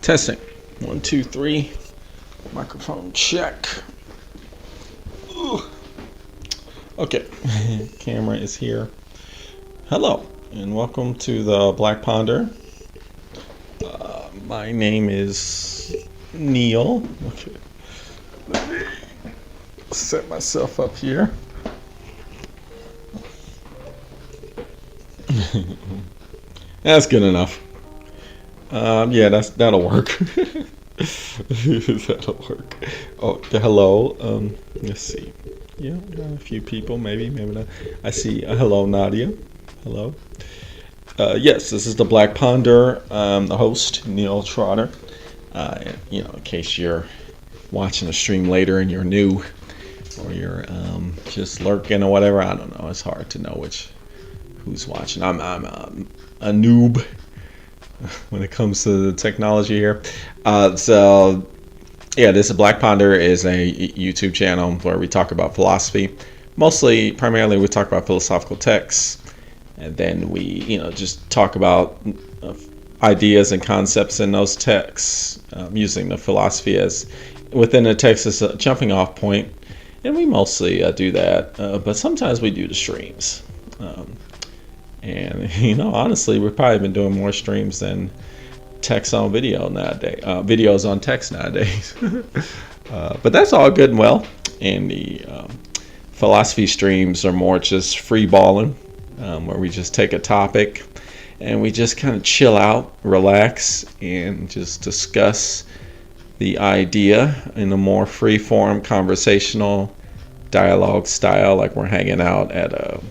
Testing. 1, 2, 3. Microphone check. Ooh. Okay. Camera is here. Hello, and welcome to the Black Ponderer. My name is Neil. Okay. Let me set myself up here. That's good enough. Yeah, that'll work. That'll work. Oh, hello. Let's see. Yeah, got a few people, maybe not. I see. Hello, Nadia. Hello. Yes, this is the Black Ponderer. The host, Neil Trotter. In case you're watching the stream later and you're new, or you're just lurking or whatever. I don't know. It's hard to know who's watching. I'm a noob when it comes to the technology here. So yeah, this is Black Ponderer is a YouTube channel where we talk about philosophy. Primarily we talk about philosophical texts, and then we just talk about ideas and concepts in those texts, using the philosophy as within the text as a jumping off point. And we mostly do that, but sometimes we do the streams. And honestly, we've probably been doing more streams than text on video nowadays, videos on text nowadays. But that's all good and well. And the philosophy streams are more just free balling, where we just take a topic and we just kind of chill out, relax, and just discuss the idea in a more free form, conversational dialogue style, like we're hanging out at a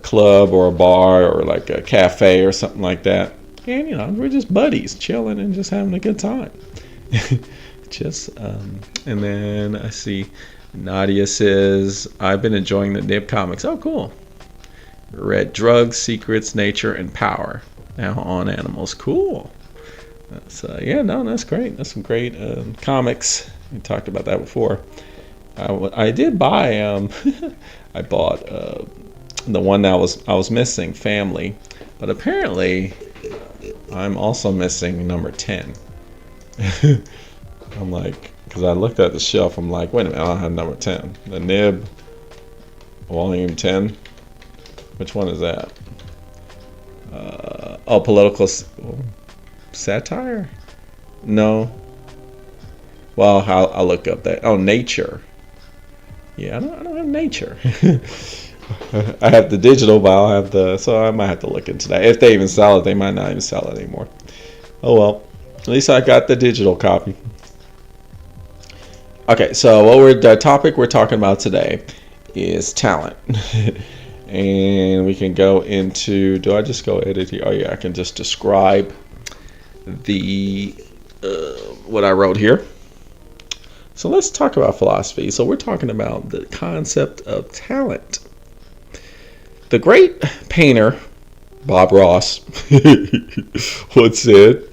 club or a bar or like a cafe or something like that. And, we're just buddies chilling and just having a good time. And then I see Nadia says, I've been enjoying the Nib comics. Oh, cool. Read Drugs, Secrets, Nature, and Power. Now on Animals. Cool. That's great. That's some great comics. We talked about that before. I did buy, I bought the one that I was missing, Family, but apparently I'm also missing number 10. I'm like, because I looked at the shelf, I'm like, wait a minute, I don't have number 10. The Nib, volume 10. Which one is that? Political satire? No. Well, I'll look up that. Oh, nature. Yeah, I don't have nature. I have the digital, but I'll have so I might have to look into that. If they even sell it, they might not even sell it anymore. Oh well, at least I got the digital copy. Okay, so the topic we're talking about today is talent. And we can go into, do I just go edit here? Oh yeah, I can just describe the what I wrote here. So let's talk about philosophy. So we're talking about the concept of talent. The great painter Bob Ross once said,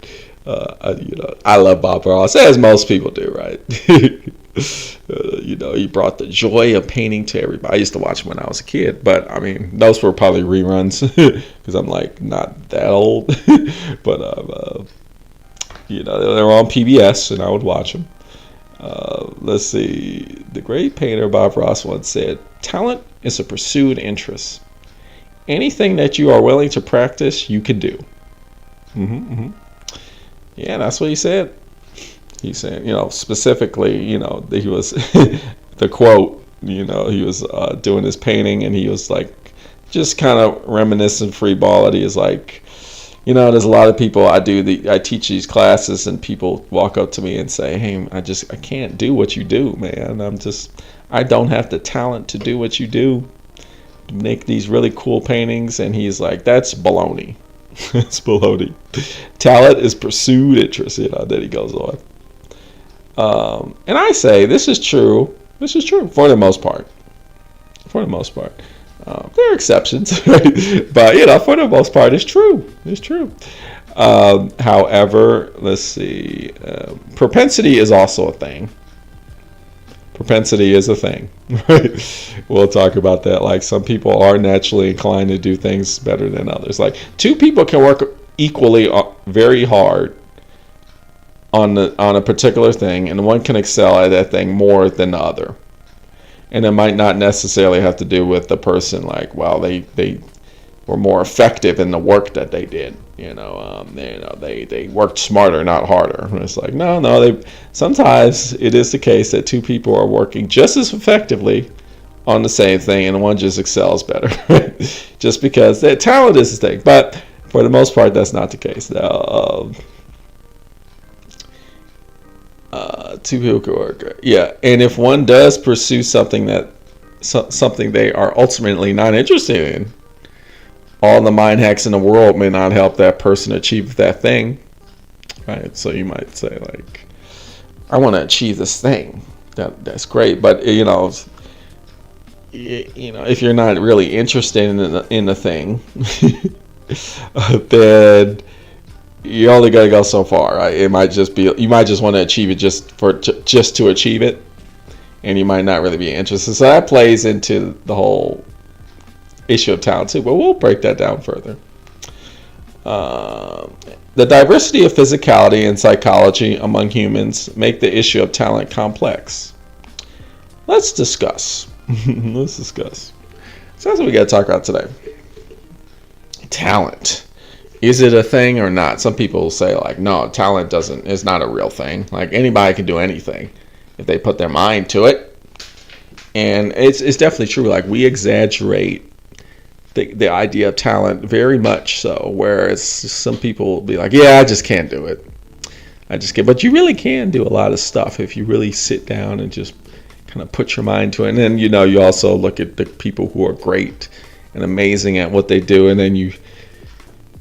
I love Bob Ross, as most people do, right? He brought the joy of painting to everybody. I used to watch him when I was a kid, but I mean, those were probably reruns because I'm like not that old. But they were on PBS, and I would watch them. Let's see. The great painter Bob Ross once said, "Talent is a pursued interest. Anything that you are willing to practice, you can do." Yeah, that's what he said. He said, specifically, he was the quote. He was doing his painting, and he was like, just kind of reminiscent, free ball. He is like, there's a lot of people I teach these classes, and people walk up to me and say, "Hey, I can't do what you do, man. I don't have the talent to do what you do. Make these really cool paintings." And he's like, "That's baloney." It's baloney. Talent is pursued interest. Then he goes on. And I say this is true. This is true for the most part. For the most part. There are exceptions, right? But for the most part, it's true. It's true. However, let's see. Propensity is also a thing. Propensity is a thing, right? We'll talk about that. Like, some people are naturally inclined to do things better than others. Like, two people can work equally very hard on a particular thing, and one can excel at that thing more than the other. And it might not necessarily have to do with the person, like, well, they were more effective in the work that they did. They worked smarter, not harder. And it's like, no. Sometimes it is the case that two people are working just as effectively on the same thing, and one just excels better, just because their talent is the thing. But for the most part, that's not the case. Now, two people can work. Yeah, and if one does pursue something they are ultimately not interested in, all the mind hacks in the world may not help that person achieve that thing, right? So you might say, like, I want to achieve this thing. That's great, but if you're not really interested in the thing, then you only gotta go so far, right? It might just be, you might just want to achieve it just to achieve it, and you might not really be interested. So that plays into the whole issue of talent too, but we'll break that down further. The diversity of physicality and psychology among humans make the issue of talent complex. Let's discuss. Let's discuss. So that's what we got to talk about today. Talent. Is it a thing or not? Some people say, like, no, talent is not a real thing. Like, anybody can do anything if they put their mind to it. And it's definitely true. Like, we exaggerate the idea of talent very much so, whereas some people will be like, yeah, I just can't do it. I just can't. But you really can do a lot of stuff if you really sit down and just kind of put your mind to it. And then, you also look at the people who are great and amazing at what they do, and then you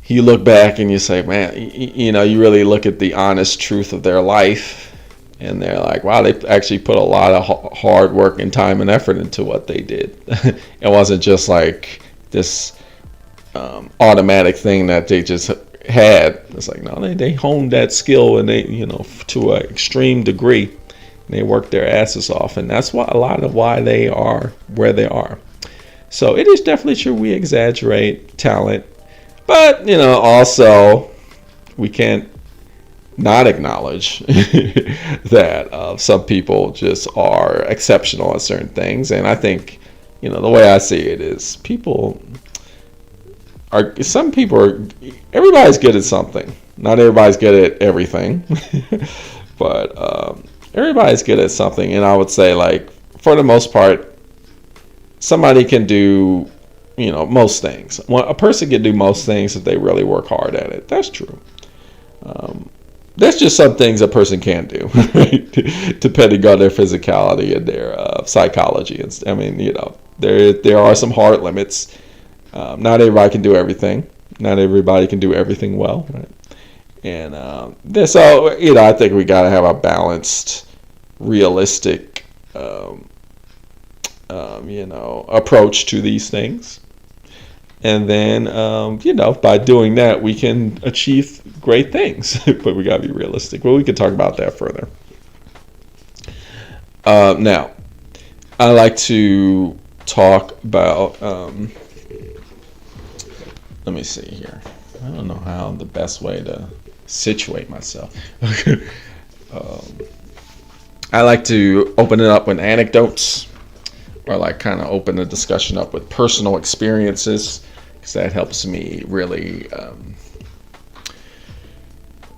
look back and you say, man, you really look at the honest truth of their life, and they're like, wow, they actually put a lot of hard work and time and effort into what they did. It wasn't just like this automatic thing that they just had. It's like, no, they honed that skill, and they, to an extreme degree, and they worked their asses off, and that's why a lot of why they are where they are. So it is definitely true we exaggerate talent, but also we can't not acknowledge that some people just are exceptional at certain things. And I think, the way I see it is everybody's good at something. Not everybody's good at everything. But everybody's good at something, and I would say, like, for the most part, somebody can do, most things. A person can do most things if they really work hard at it. That's true. There's just some things a person can't do, right? Depending on their physicality and their psychology. And I mean, there are some hard limits. Not everybody can do everything. Not everybody can do everything well, right? And so, I think we got to have a balanced, realistic, approach to these things. And then, by doing that, we can achieve great things. But we got to be realistic. But we can talk about that further. Now, I like to talk about, let me see here. I don't know how the best way to situate myself. I like to open it up with anecdotes, or like kind of open the discussion up with personal experiences, because that helps me really,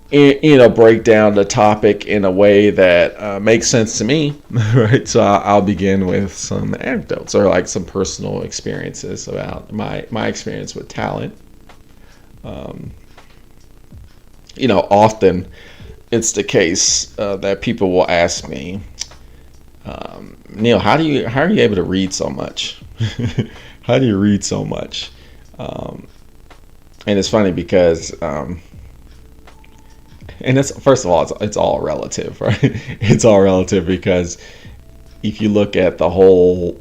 break down the topic in a way that makes sense to me, right? So I'll begin with some anecdotes or like some personal experiences about my experience with talent. Often it's the case that people will ask me, Neil, how are you able to read so much? How do you read so much? And it's funny because, and it's, first of all, it's all relative, right? It's all relative because if you look at the whole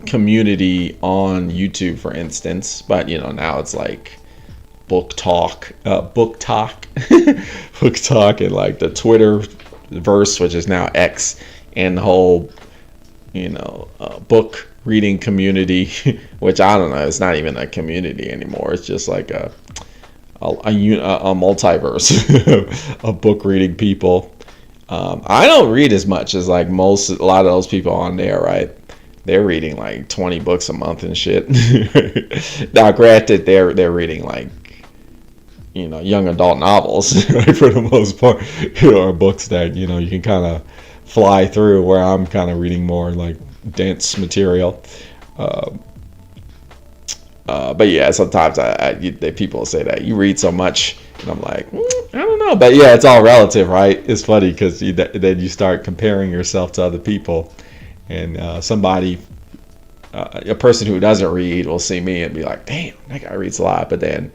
community on YouTube, for instance, but now it's like book talk, and like the Twitter verse, which is now X, and the whole, book reading community, which I don't know, it's not even a community anymore. It's just like a multiverse of book reading people. I don't read as much as like a lot of those people on there, right? They're reading like 20 books a month and shit. Now, granted, they're reading like, young adult novels, right, for the most part, or books that, you can kind of fly through, where I'm kind of reading more like dense material. But yeah, sometimes people say that you read so much, and I'm like, I don't know. But yeah, it's all relative, right? It's funny because then you start comparing yourself to other people, and a person who doesn't read will see me and be like, damn, that guy reads a lot. But then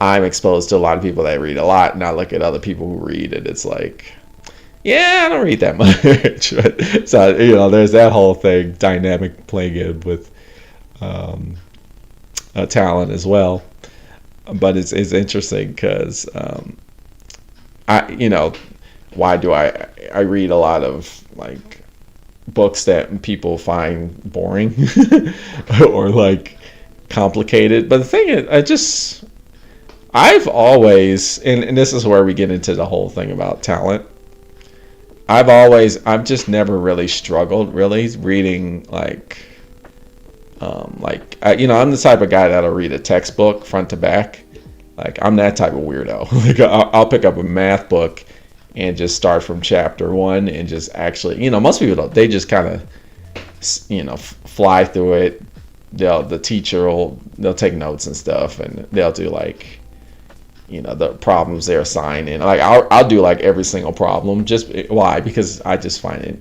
I'm exposed to a lot of people that read a lot, and I look at other people who read, and it's like, yeah, I don't read that much. So, there's that whole thing, dynamic playing in with talent as well. But it's interesting because why do I read a lot of like books that people find boring or like complicated. But the thing is, I've always, and this is where we get into the whole thing about talent. I've just never really struggled really reading I'm the type of guy that'll read a textbook front to back. Like, I'm that type of weirdo. Like, I'll pick up a math book and just start from chapter 1 and just actually, most people don't. They just kind of, fly through it. The teacher they'll take notes and stuff, and they'll do like, the problems they're assigned, and like I'll do like every single problem. Just why? Because I just find it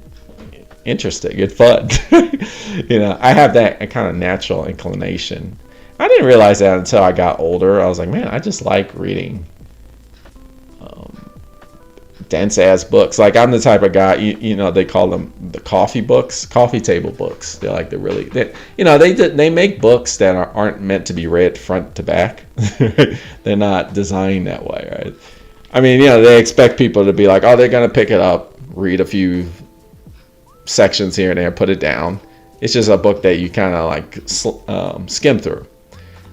interesting and fun. I have that kind of natural inclination. I didn't realize that until I got older. I was like, man, I just like reading dense ass books. Like, I'm the type of guy, they call them the coffee table books. They're like they make books that aren't meant to be read front to back. They're not designed that way, right? I mean, they expect people to be like, oh, they're gonna pick it up, read a few sections here and there, put it down. It's just a book that you kind of like skim through,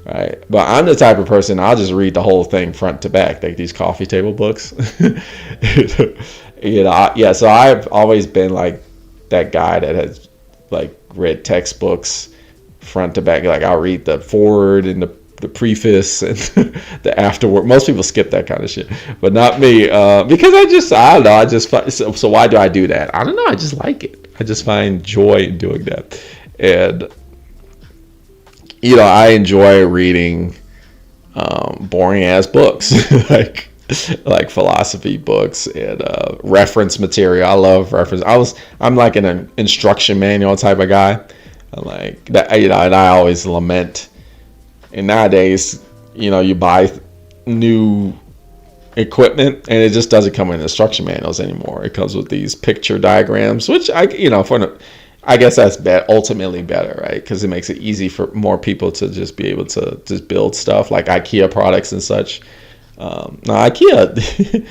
right? But I'm the type of person, I'll just read the whole thing front to back, like these coffee table books. So I've always been like that guy that has like read textbooks front to back. Like, I'll read the foreword and the the preface and the afterword. Most people skip that kind of shit, but not me, because I don't know. I just so why do I do that? I don't know. I just like it. I just find joy in doing that, and I enjoy reading boring ass books like philosophy books and reference material. I love reference. I'm like an instruction manual type of guy. I'm like that, and I always lament. And nowadays, you buy new equipment and it just doesn't come in instruction manuals anymore. It comes with these picture diagrams, which I guess that's ultimately better, right? Because it makes it easy for more people to just be able to just build stuff like IKEA products and such. Now IKEA,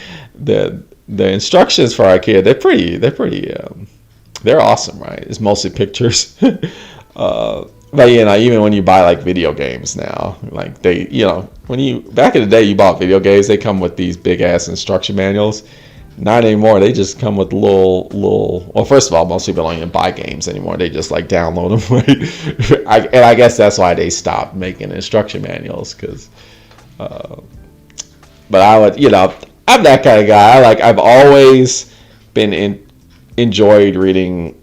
the instructions for IKEA, they're awesome, right? It's mostly pictures. But even when you buy like video games now, like they, back in the day you bought video games, they come with these big ass instruction manuals. Not anymore. They just come with little. Well, first of all, most people don't even buy games anymore. They just like download them. Right? And I guess that's why they stopped making instruction manuals. Because, but I would, I'm that kind of guy. I've always been enjoyed reading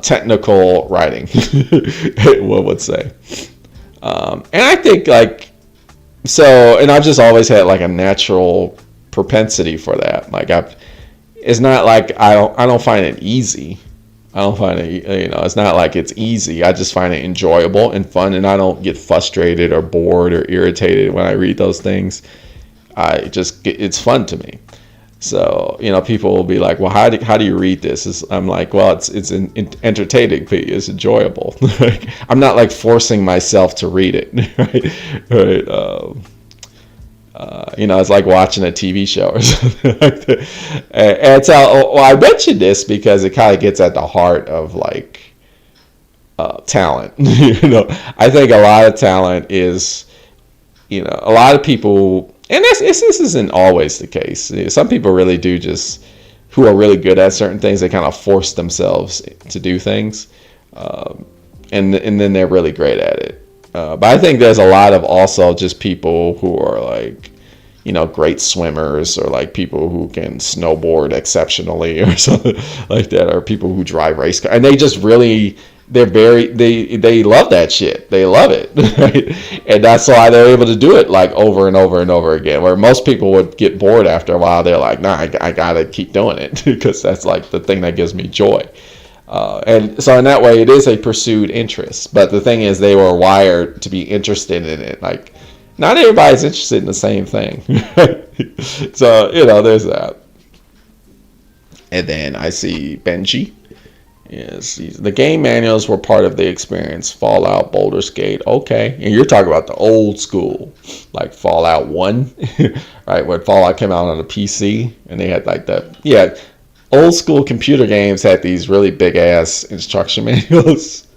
technical writing. One would say, and I think and I've just always had like a natural propensity for that. It's not like I don't find it easy. I don't find it, it's not like it's easy. I just find it enjoyable and fun, and I don't get frustrated or bored or irritated when I read those things. It's fun to me. So, people will be like, well, how do you read this? I'm like, well, it's entertaining. It's enjoyable. I'm not like forcing myself to read it. Right? It's like watching a TV show or something like that. And so, I mentioned this because it kind of gets at the heart of talent. I think a lot of talent is, a lot of people. And this isn't always the case. Some people really do who are really good at certain things, they kind of force themselves to do things. And then they're really great at it. But I think there's a lot of also just people who are great swimmers, or like people who can snowboard exceptionally or something like that, or people who drive race cars. And they just really... they love that shit. They love it, right? And that's why they're able to do it over and over and over again. Where most people would get bored after a while. They're like, nah, I gotta keep doing it because that's like the thing that gives me joy. And so in that way, it is a pursued interest. But the thing is, they were wired to be interested in it. Like, not everybody's interested in the same thing. So there's that. And then I see Benji. Yes, the game manuals were part of the experience. Fallout, Baldur's Gate, okay. And you're talking about the old school, like Fallout 1, right? When Fallout came out on a PC, and they had old school computer games had these really big ass instruction manuals.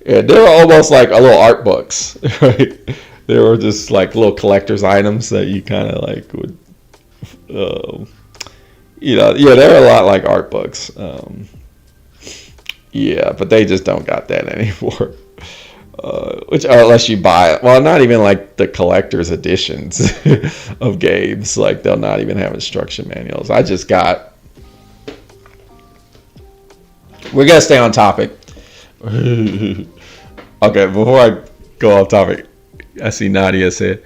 And they were almost like a little art books, right? They were just like little collector's items that you kind of like would, they were a lot like art books. Yeah, but they just don't got that anymore. Unless you buy it. Well, not even like the collector's editions of games. Like, they'll not even have instruction manuals. We're going to stay on topic. Okay, before I go off topic, I see Nadia said,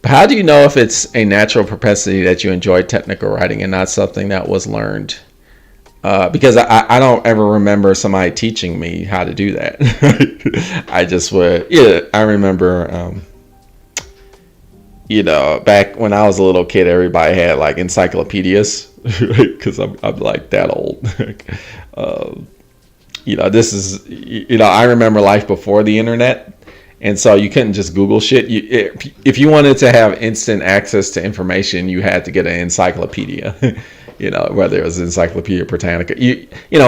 how do you know if it's a natural propensity that you enjoy technical writing and not something that was learned? Because I don't ever remember somebody teaching me how to do that. I just would, I remember, back when I was a little kid, everybody had like encyclopedias, because I'm like that old. This is, I remember life before the internet. And so you couldn't just Google shit. If you wanted to have instant access to information, you had to get an encyclopedia. Whether it was Encyclopedia Britannica.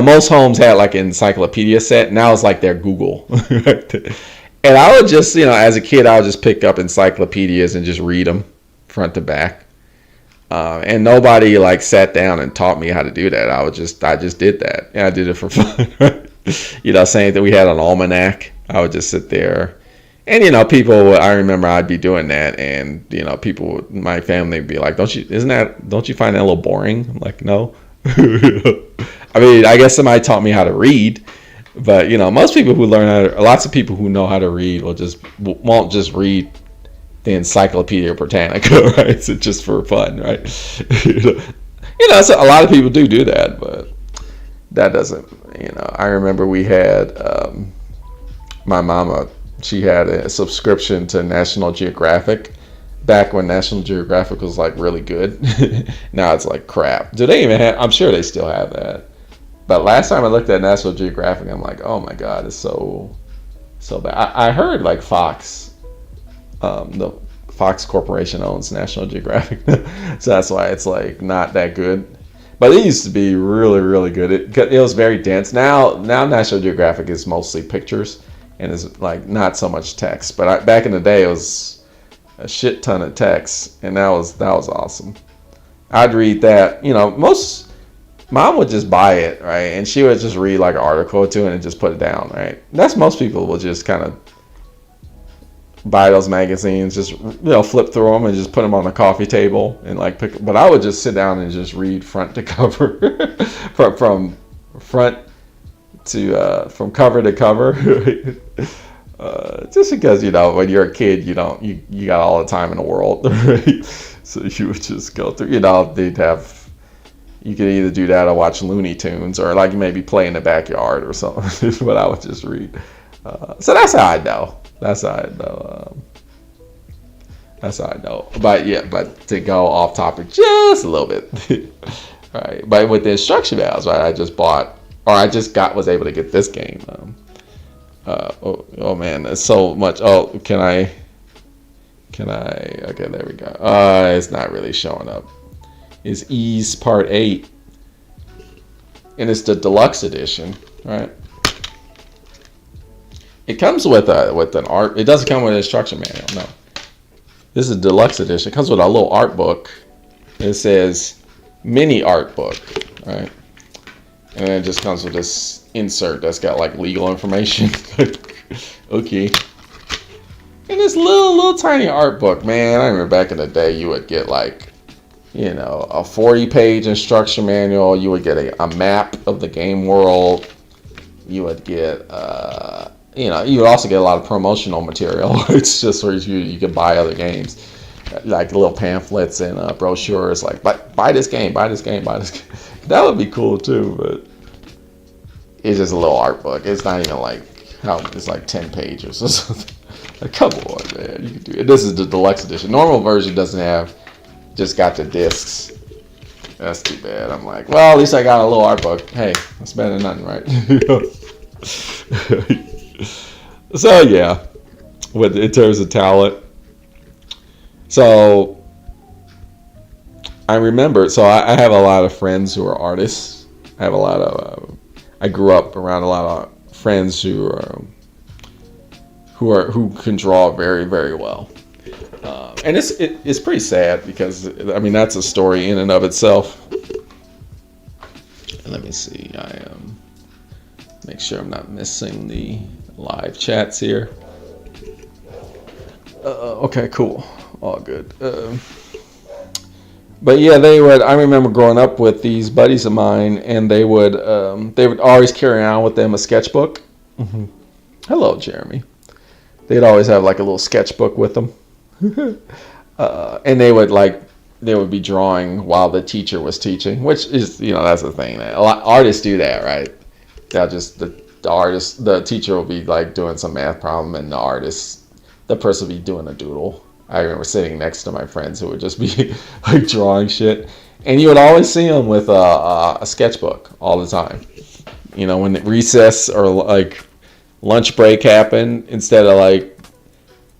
Most homes had like an encyclopedia set. Now it's like their Google. And I would just, as a kid, I would just pick up encyclopedias and just read them front to back. And nobody like sat down and taught me how to do that. I just did that. And I did it for fun. Saying that we had an almanac. I would just sit there And, you know, people, I remember I'd be doing that, and, you know, people, my family would be like, don't you find that a little boring? I'm like, no. I mean, I guess somebody taught me how to read, but, you know, most people who lots of people who know how to read won't just read the Encyclopedia Britannica, right? So just for fun, right? You know, so a lot of people do that, but that doesn't, you know, I remember we had, my mama, she had a subscription to National Geographic back when National Geographic was like really good. Now it's like crap. Do they even have? I'm sure they still have that. But last time I looked at National Geographic, I'm like, oh my god, it's so bad. I heard like Fox, the Fox Corporation owns National Geographic, so that's why it's like not that good. But it used to be really, really good. It was very dense. Now National Geographic is mostly pictures and is like not so much text. But back in the day, it was a shit ton of text, and that was awesome. I'd read that. You know, mom would just buy it, right, and she would just read like an article or two and just put it down, right. That's most people will just kind of buy those magazines, just, you know, flip through them and just put them on the coffee table and like pick. But I would just sit down and just read front to cover, from front to from cover to cover. Just because, you know, when you're a kid, you got all the time in the world, right? So you would just go through, you know, you could either do that or watch Looney Tunes or like maybe play in the backyard or something. But I would just read. So that's how I know. That's how I know. But yeah, but to go off topic just a little bit, right? But with the instruction manuals, right? I was able to get this game. Oh man, there's so much. Oh, can I? Okay, there we go. It's not really showing up. It's Ease Part 8, and it's the deluxe edition, right? It comes with an art. It doesn't come with an instruction manual. No, this is a deluxe edition. It comes with a little art book. It says mini art book, right? And then it just comes with this insert that's got like legal information. Okay. And this little tiny art book, man. I remember back in the day, you would get like, you know, a 40-page instruction manual. You would get a map of the game world. You would get, you know, you would also get a lot of promotional material. It's just where you can buy other games, like little pamphlets and brochures, like buy this game, buy this game, buy this game. That would be cool too, but it's just a little art book. It's not even like it's like 10 pages or something. Like, come on, man, you can do it. This is the deluxe edition. Normal version doesn't have, just got the discs. That's too bad. I'm like, well, at least I got a little art book. Hey, that's better than nothing, right? So yeah, in terms of talent. So I remember. So I have a lot of friends who are artists. I have a lot of. I grew up around a lot of friends who can draw very, very well. And it's pretty sad because, I mean, that's a story in and of itself. Let me see. Make sure I'm not missing the live chats here. Okay, cool. All good. But yeah, I remember growing up with these buddies of mine, and they would always carry around with them a sketchbook. Mm-hmm. Hello, Jeremy. They'd always have like a little sketchbook with them. And they would be drawing while the teacher was teaching, which is, you know, that's the thing. A lot artists do that, right? They'll just the teacher will be like doing some math problem, and the person will be doing a doodle. I remember sitting next to my friends who would just be like drawing shit, and you would always see them with a sketchbook all the time. You know, when recess or like lunch break happened, instead of like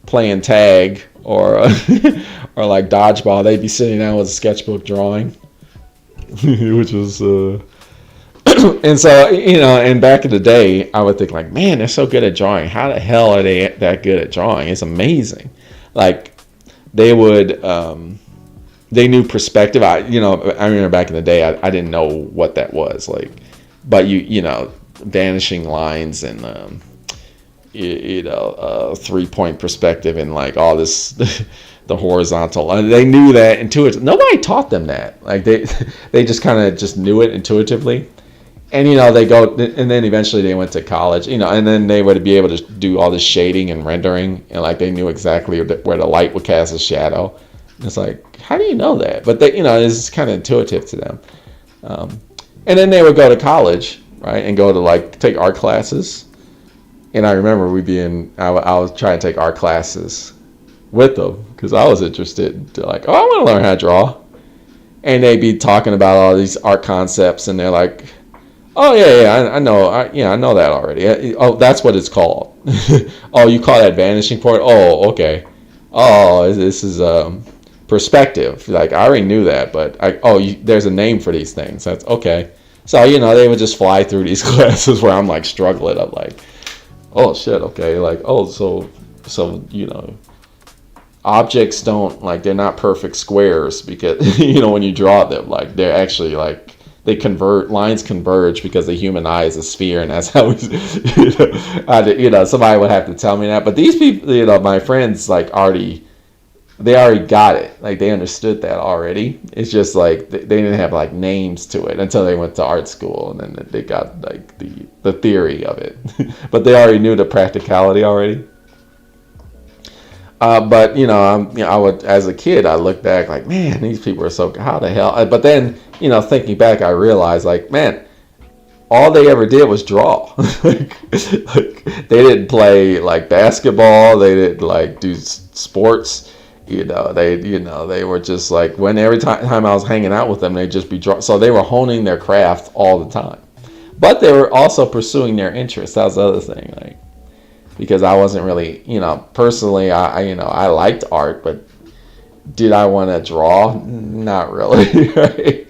playing tag or or like dodgeball, they'd be sitting down with a sketchbook drawing, which was and so, you know, and back in the day, I would think like, man, they're so good at drawing. How the hell are they that good at drawing? It's amazing. Like they knew perspective. I remember back in the day, I didn't know what that was like, but you know, vanishing lines and 3-point perspective and like all this the horizontal. They knew that intuitively. Nobody taught them that. Like they just kind of just knew it intuitively. And they go, and then eventually they went to college, and then they would be able to do all this shading and rendering, and like they knew exactly where the light would cast a shadow. And it's like, how do you know that? But they, it's kind of intuitive to them. And then they would go to college, right, and go to like take art classes. And I remember I was trying to take art classes with them because I was interested. Like, oh, I want to learn how to draw. And they'd be talking about all these art concepts, and they're like, oh yeah, I know, I know that already. Oh, that's what it's called. Oh, you call that vanishing point? Oh, okay. Oh, this is perspective. Like I already knew that, but there's a name for these things. That's okay. So they would just fly through these classes where I'm like struggling. I'm like, oh shit, okay. Like so objects don't like they're not perfect squares because when you draw them, like they're actually like. Lines converge because the human eye is a sphere, and that's how we, somebody would have to tell me that. But these people, my friends, like they already got it. Like they understood that already. It's just like they didn't have like names to it until they went to art school, and then they got like the theory of it. But they already knew the practicality already. But I would, as a kid, I look back like, man, these people are so, how the hell? But then, thinking back, I realized like, man, all they ever did was draw. like they didn't play like basketball. They didn't like do sports. They were just like every time I was hanging out with them, they'd just be draw. So they were honing their craft all the time. But they were also pursuing their interests. That was the other thing, like. Because I wasn't really, personally, I liked art, but did I want to draw? Not really, right?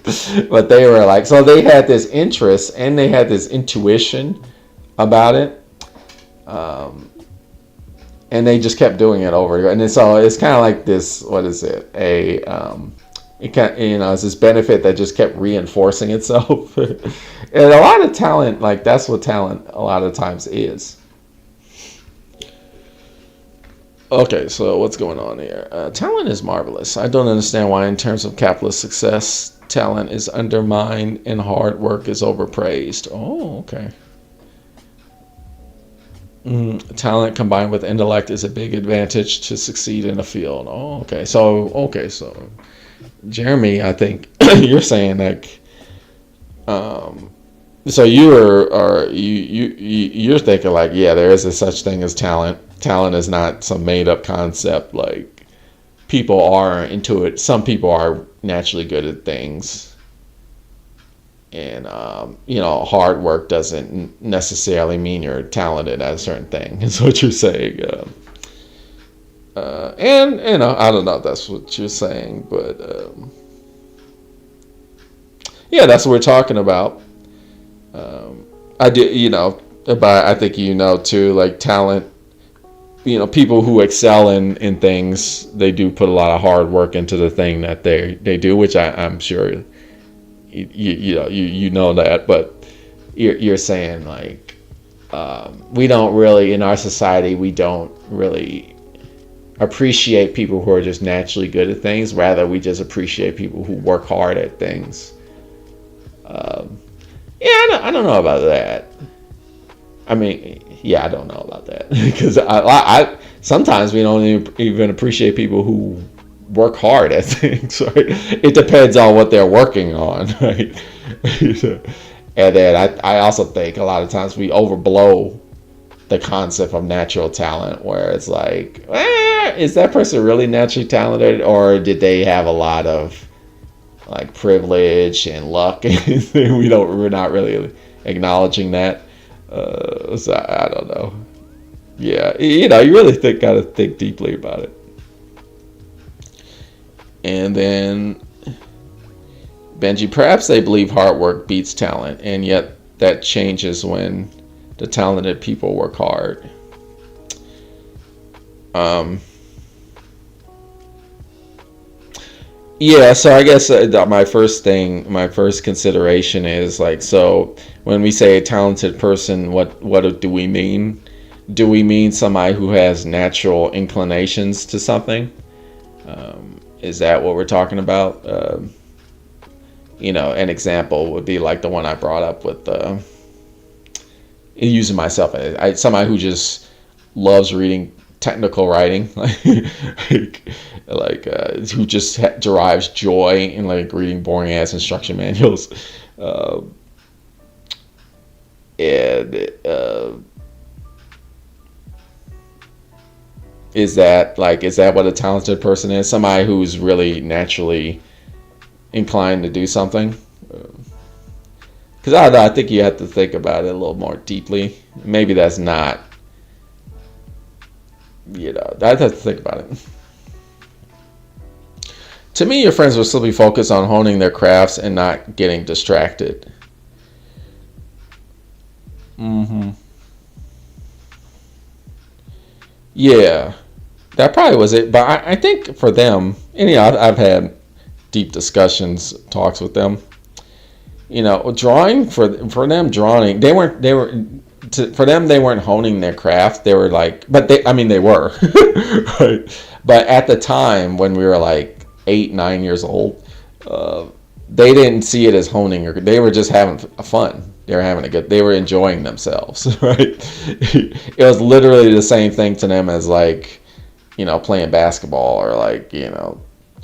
But they were like, so they had this interest and they had this intuition about it, and they just kept doing it over. And so it's kind of like this. What is it? It can, it's this benefit that just kept reinforcing itself. And a lot of talent, like that's what talent a lot of times is. Okay, so what's going on here? Talent is marvelous. I don't understand why, in terms of capitalist success, talent is undermined and hard work is overpraised. Oh, okay. Talent combined with intellect is a big advantage to succeed in a field. Oh, okay. So, Jeremy, I think you're saying like, so you're thinking like, yeah, there is a such thing as talent. Talent is not some made up concept. Like people are into it. Some people are naturally good at things, and hard work doesn't necessarily mean you're talented at a certain thing. Is what you're saying. And I don't know if that's what you're saying, but yeah, that's what we're talking about. I do, but I think too, like talent. People who excel in things, they do put a lot of hard work into the thing that they do, which I'm sure you know that. But you're saying like we don't really, in our society, we don't really appreciate people who are just naturally good at things. Rather, we just appreciate people who work hard at things. Yeah, I don't know about that. I mean, yeah, I don't know about that because I sometimes we don't even appreciate people who work hard at things. Right? It depends on what they're working on, right? And then I also think a lot of times we overblow the concept of natural talent, where it's like, is that person really naturally talented, or did they have a lot of like privilege and luck? We're not really acknowledging that. So I don't know. Yeah, you really gotta think deeply about it. And then Benji, perhaps they believe hard work beats talent, and yet that changes when the talented people work hard. Yeah, so I guess my first consideration is like, so when we say a talented person, what do we mean? do we mean somebody who has natural inclinations to something? Is that what we're talking about? An example would be like the one I brought up with using myself. Somebody who just loves reading technical writing, who just derives joy in like reading boring ass instruction manuals, is that what a talented person is? Somebody who's really naturally inclined to do something? Because I think you have to think about it a little more deeply. Maybe that's not. I'd have to think about it. To me, your friends will still be focused on honing their crafts and not getting distracted. Yeah, that probably was it. But I think for them, and I've had deep discussions, talks with them. Drawing for them, drawing they weren't honing their craft. They were like, but they were, right? But at the time when we were like 8-9 years old, they didn't see it as honing, or they were just having fun. They were enjoying themselves, right? It was literally the same thing to them as like, playing basketball, or like,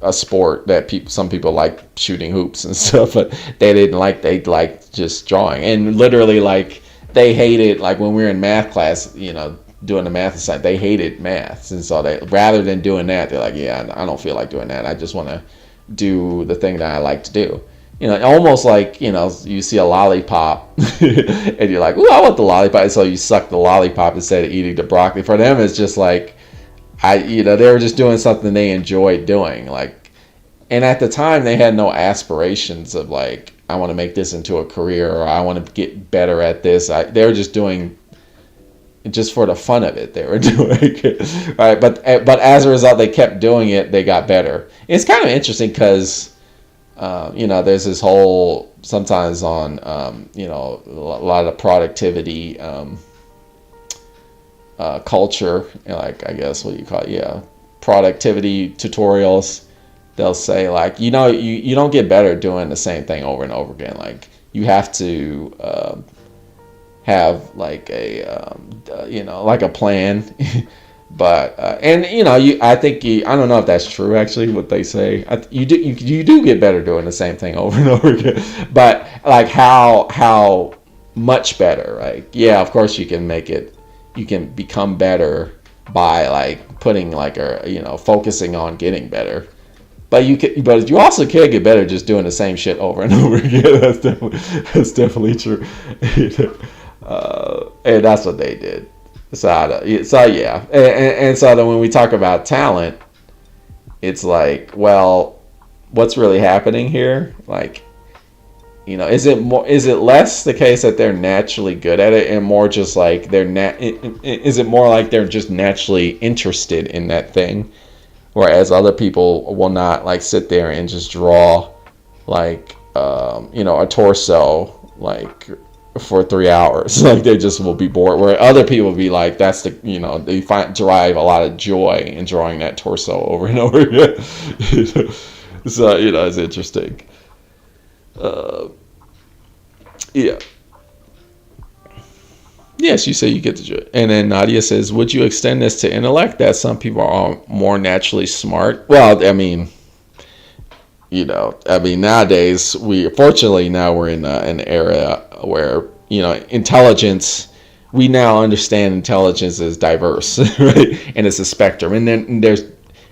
a sport that some people like shooting hoops and stuff, but they liked just drawing. And literally, like, they hated, like, when we were in math class, doing the math assignment, they hated math. And so they, rather than doing that, they're like, yeah, I don't feel like doing that. I just want to do the thing that I like to do. Almost like, you see a lollipop and you're like, ooh, I want the lollipop. And so you suck the lollipop instead of eating the broccoli. For them, it's just like, they were just doing something they enjoyed doing. Like, and at the time, they had no aspirations of like, I want to make this into a career, or I want to get better at this. They were just doing just for the fun of it. They were doing, right? But as a result, they kept doing it. They got better. It's kind of interesting because, there's this whole, sometimes on, a lot of productivity, culture, like, I guess what you call it, productivity tutorials. They'll say like, you don't get better doing the same thing over and over again. Like, you have to have like a like a plan. But I think I don't know if that's true actually what they say. You do get better doing the same thing over and over again. But like how much better, right? Yeah, of course you can become better by like putting like focusing on getting better. But you also can get better just doing the same shit over and over again. That's definitely true. And that's what they did. So yeah, and so then when we talk about talent, it's like, well, what's really happening here? Like, is it less the case that they're naturally good at it, and more just like is it more like they're just naturally interested in that thing, whereas other people will not like sit there and just draw like a torso like for 3 hours. Like, they just will be bored, where other people will be like, that's the they derive a lot of joy in drawing that torso over and over again. So it's interesting. Yeah. Yes, you say you get the joy. And then Nadia says, would you extend this to intellect, that some people are more naturally smart? Well, I mean, nowadays, fortunately now we're in an era where, intelligence, we now understand intelligence is diverse, right? And it's a spectrum. And then there's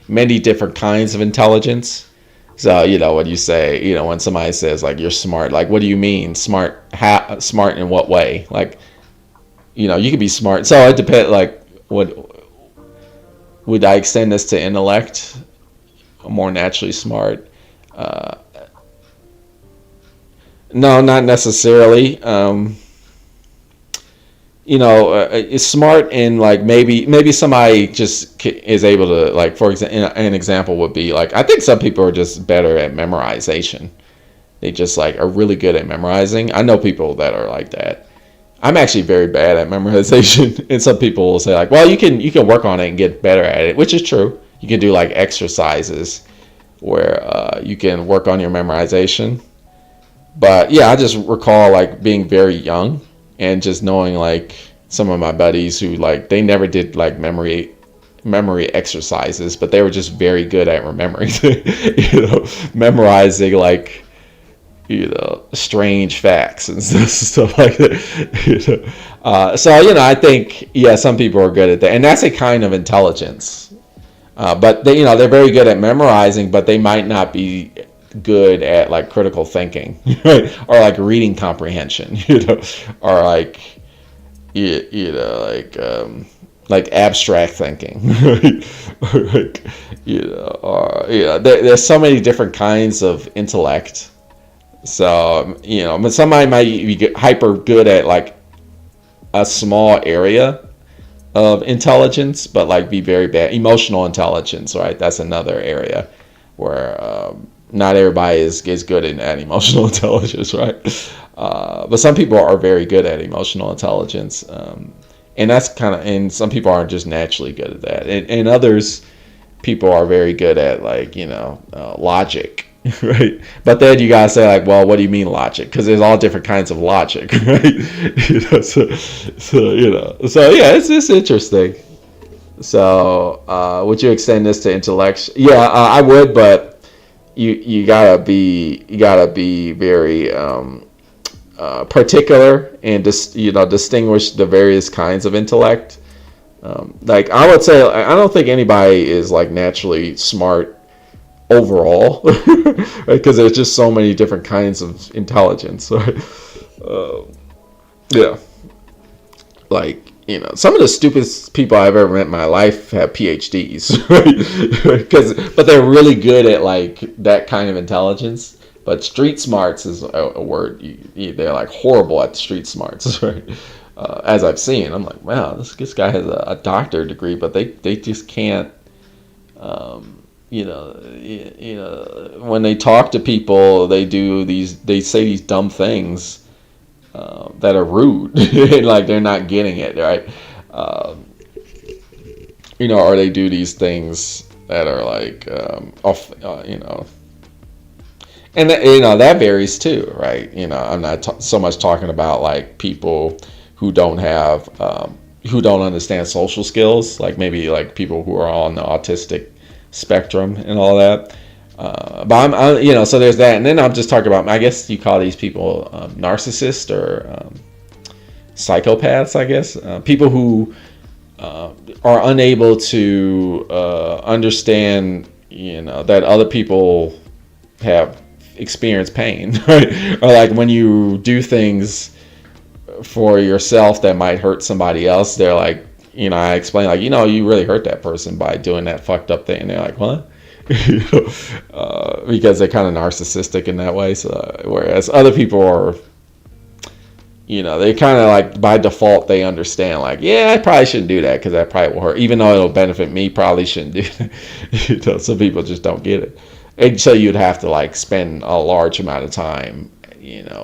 many different kinds of intelligence. So, when you say, when somebody says like, you're smart, like, what do you mean smart? Smart in what way? Like, you could be smart. So it depends, like, would I extend this to intellect? More naturally smart? No, not necessarily. Is smart in like maybe somebody just is able to, like, for example, an example would be like, I think some people are just better at memorization. They just like are really good at memorizing. I know people that are like that. I'm actually very bad at memorization, and some people will say like, well, you can work on it and get better at it, which is true. You can do like exercises where you can work on your memorization. But yeah, I just recall like being very young and just knowing like some of my buddies who like they never did like memory exercises, but they were just very good at remembering, memorizing like strange facts and stuff like that. So I think some people are good at that, and that's a kind of intelligence. But they're very good at memorizing, but they might not be good at like critical thinking, right? Or like reading comprehension, or like like abstract thinking, or like there's so many different kinds of intellect. So but somebody might be hyper good at like a small area of intelligence, but like be very bad emotional intelligence, right? That's another area where not everybody is good at emotional intelligence, right? But some people are very good at emotional intelligence, and that's and some people are just naturally good at that, and others people are very good at like logic. Right, but then you gotta say like, well, what do you mean logic? Because there's all different kinds of logic, right? So yeah, it's interesting. So would you extend this to intellect? Yeah, I would, but you gotta be very particular and distinguish the various kinds of intellect. Like I would say, I don't think anybody is like naturally smart overall, right? Because there's just so many different kinds of intelligence, right? Yeah, like some of the stupidest people I've ever met in my life have PhDs, right? But they're really good at like that kind of intelligence. But street smarts is a word. They're like horrible at street smarts, right? As I've seen, I'm like, wow, this guy has a doctorate degree, but they just can't. When they talk to people, they say these dumb things that are rude, and like they're not getting it, right? Or they do these things that are like and that varies too, right? I'm not so much talking about like people who don't have who don't understand social skills, like maybe like people who are on the autistic spectrum and all that. But I'm so there's that, and then I'm just talking about, I guess you call these people narcissists or psychopaths, I guess. People who are unable to understand, that other people have experienced pain, right? Or like when you do things for yourself that might hurt somebody else, they're like, I explain like, you really hurt that person by doing that fucked up thing. And they're like, what? Because they're kind of narcissistic in that way. So whereas other people are, they kind of like by default, they understand like, yeah, I probably shouldn't do that because that probably will hurt. Even though it'll benefit me, probably shouldn't do that. Some people just don't get it. And so you'd have to like spend a large amount of time,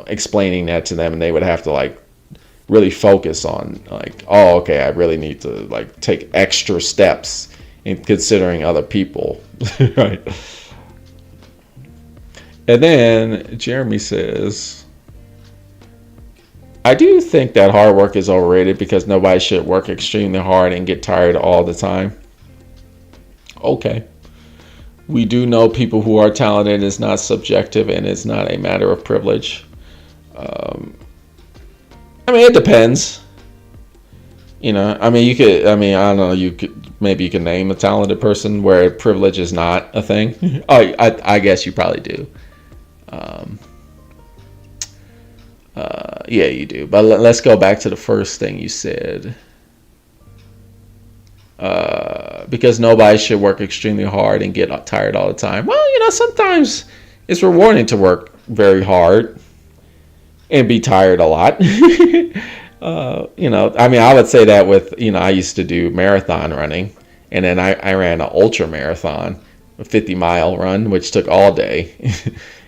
explaining that to them, and they would have to like really focus on like, oh, okay, I really need to like take extra steps in considering other people, right? And then Jeremy says, I do think that hard work is overrated because nobody should work extremely hard and get tired all the time. Okay. We do know people who are talented. It's not subjective and it's not a matter of privilege. It depends. You don't know, maybe you can name a talented person where privilege is not a thing. Oh, I guess you probably do. Yeah, you do. But let's go back to the first thing you said. Because nobody should work extremely hard and get tired all the time. Well, sometimes it's rewarding to work very hard and be tired a lot. I would say that with, I used to do marathon running, and then I ran an ultra marathon, a 50-mile run, which took all day.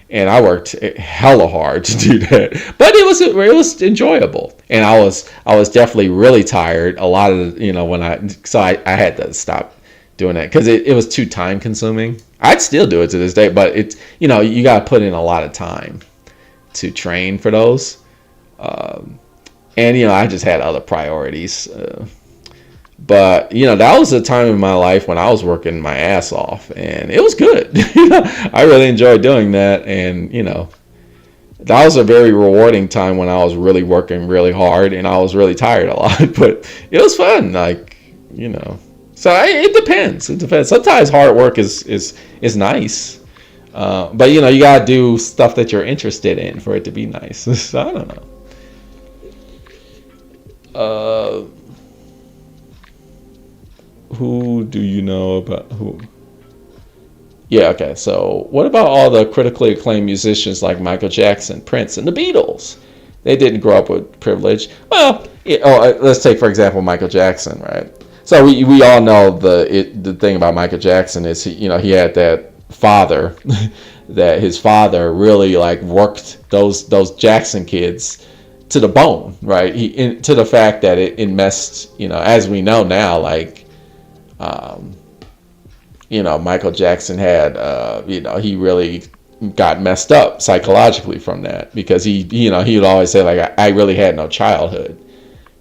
And I worked hella hard to do that, but it was enjoyable. and I was definitely really tired. A lot of I had to stop doing that because it was too time consuming. I'd still do it to this day, but it's you got to put in a lot of time to train for those. And I just had other priorities. But that was a time in my life when I was working my ass off, and it was good. I really enjoyed doing that, and that was a very rewarding time when I was really working really hard, and I was really tired a lot. But it was fun, So it depends. It depends. Sometimes hard work is nice, but you gotta do stuff that you're interested in for it to be nice. So I don't know. Who do you know about who? Yeah, okay. So what about all the critically acclaimed musicians like Michael Jackson, Prince, and the Beatles? They didn't grow up with privilege. Well, let's take for example Michael Jackson, right? So we all know the thing about Michael Jackson is he had that father that his father really worked those Jackson kids to the bone, right? To the fact that it messed, as we know now, Michael Jackson had, he really got messed up psychologically from that because he would always say I really had no childhood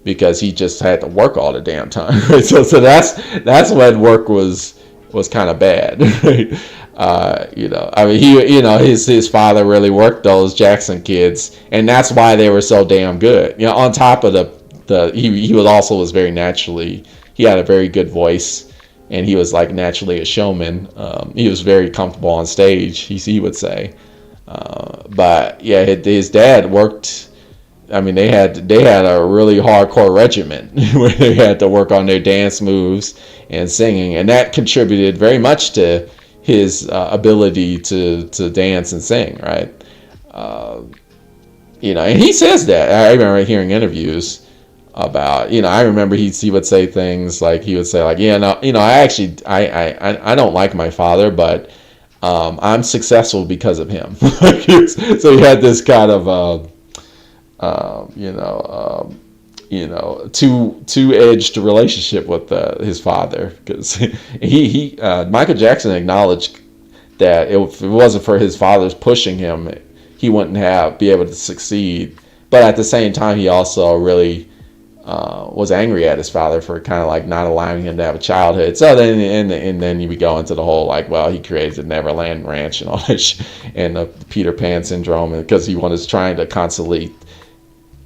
because he just had to work all the damn time. Right? So that's when work was kind of bad. Right? His father really worked those Jackson kids, and that's why they were so damn good. On top of was very naturally, he had a very good voice. And he was naturally a showman. He was very comfortable on stage, he would say. But yeah, his dad worked. I mean, they had a really hardcore regimen where they had to work on their dance moves and singing, and that contributed very much to his ability to dance and sing, right? And he says that. I remember hearing interviews about I remember he would say things he would say I don't like my father, but I'm successful because of him. So he had this kind of two-edged relationship with his father, because he Michael Jackson acknowledged that if it wasn't for his father's pushing him, he wouldn't be able to succeed. But at the same time, he also really was angry at his father for kind of not allowing him to have a childhood. So then, and then you would go into the whole he created the Neverland Ranch and all that, and the Peter Pan syndrome, because he was trying to constantly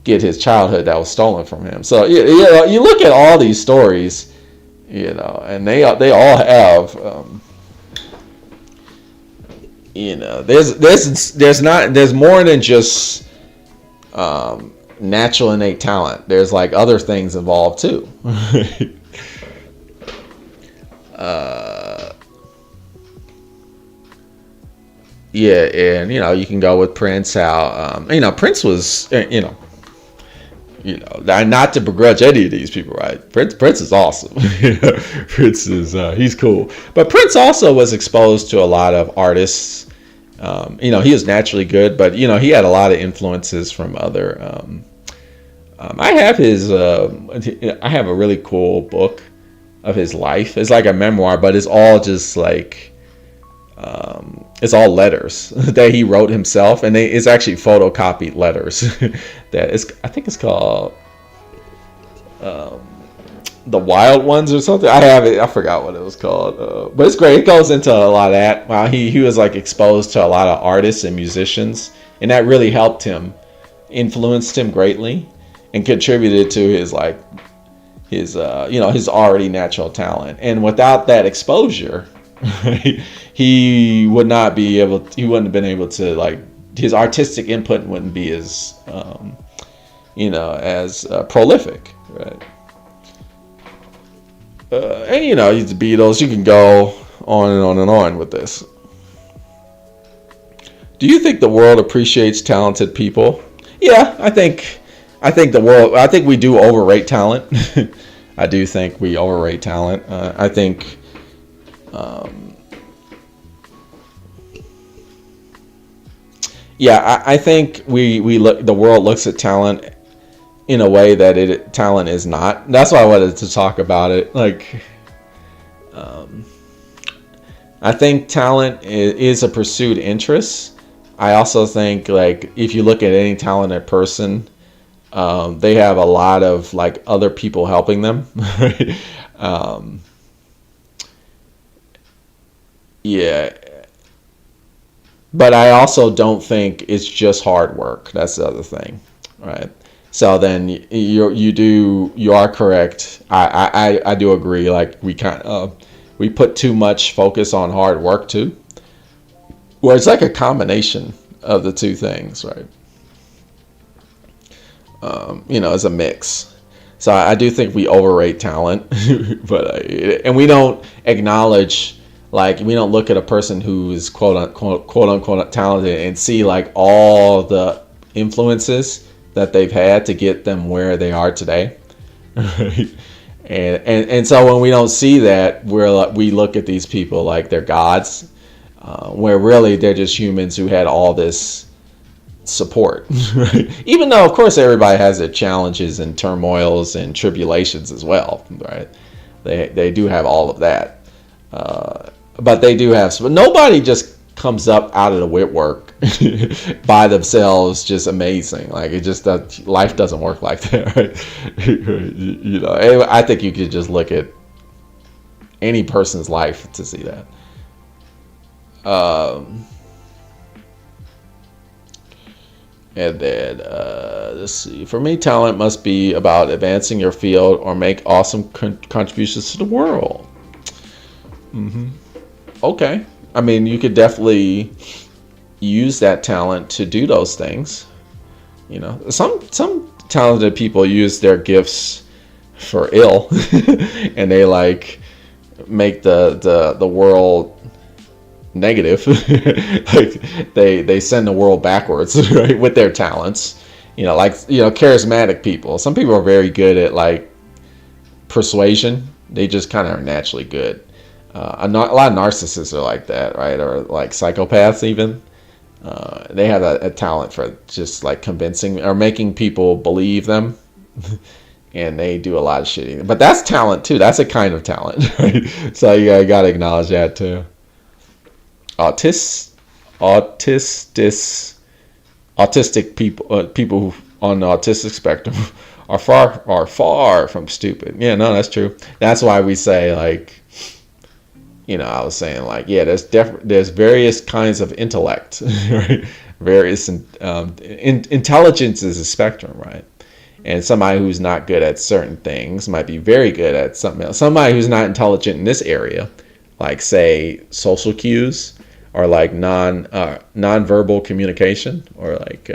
get his childhood that was stolen from him. So you look at all these stories, and they all have, there's more than just natural innate talent. There's other things involved too. Yeah, and you can go with Prince. How Prince was not to begrudge any of these people, right? Prince is awesome. Prince is he's cool, but Prince also was exposed to a lot of artists. He was naturally good, but he had a lot of influences from other. I have I have a really cool book of his life. It's like a memoir, but it's all just it's all letters that he wrote himself, and it's actually photocopied letters. I think it's called The Wild Ones or something. I have it. I forgot what it was called, but it's great. It goes into a lot of that. Wow, he was exposed to a lot of artists and musicians, and that really helped him, influenced him greatly, and contributed to his his already natural talent. And without that exposure, he wouldn't have been able to his artistic input wouldn't be as as prolific, right? And the Beatles, you can go on and on and on with this. Do you think the world appreciates talented people? Yeah, I think we do overrate talent. I do think we overrate talent. I think I think the world looks at talent in a way that talent is not. That's why I wanted to talk about it. Like, I think talent is a pursued interest. I also think, like, if you look at any talented person, they have a lot of like other people helping them. Right? Yeah, but I also don't think it's just hard work. That's the other thing, right? So then you are correct. I do agree. Like we put too much focus on hard work too, where it's like a combination of the two things, right? It's a mix. So I do think we overrate talent, and we don't acknowledge, like, we don't look at a person who is quote unquote talented and see like all the influences that they've had to get them where they are today. Right? And so when we don't see that, we look at these people like they're gods, where really they're just humans who had all this support. Right? Even though, of course, everybody has their challenges and turmoils and tribulations as well, right? They do have all of that, but they do have. But nobody just comes up out of the woodwork by themselves, just amazing. Like, it just life doesn't work like that, right? I think you could just look at any person's life to see that. And then, let's see. For me, talent must be about advancing your field or make awesome contributions to the world. Okay. I mean, you could definitely use that talent to do those things. Some talented people use their gifts for ill, and they like make the world negative. Like they send the world backwards, right, with their talents. Charismatic people. Some people are very good at like persuasion. They just kind of are naturally good. A lot of narcissists are like that, right? Or like psychopaths even. They have a talent for just like convincing or making people believe them. And they do a lot of shitting. But that's talent too. That's a kind of talent, right? So you gotta acknowledge that too. Autistic people, people on the autistic spectrum are far from stupid. Yeah, no, that's true. That's why we say, like, I was saying, like, yeah, there's various kinds of intellect, right? Various intelligence is a spectrum, right? And somebody who's not good at certain things might be very good at something else. Somebody who's not intelligent in this area, like, say, social cues, or like non-verbal communication, or like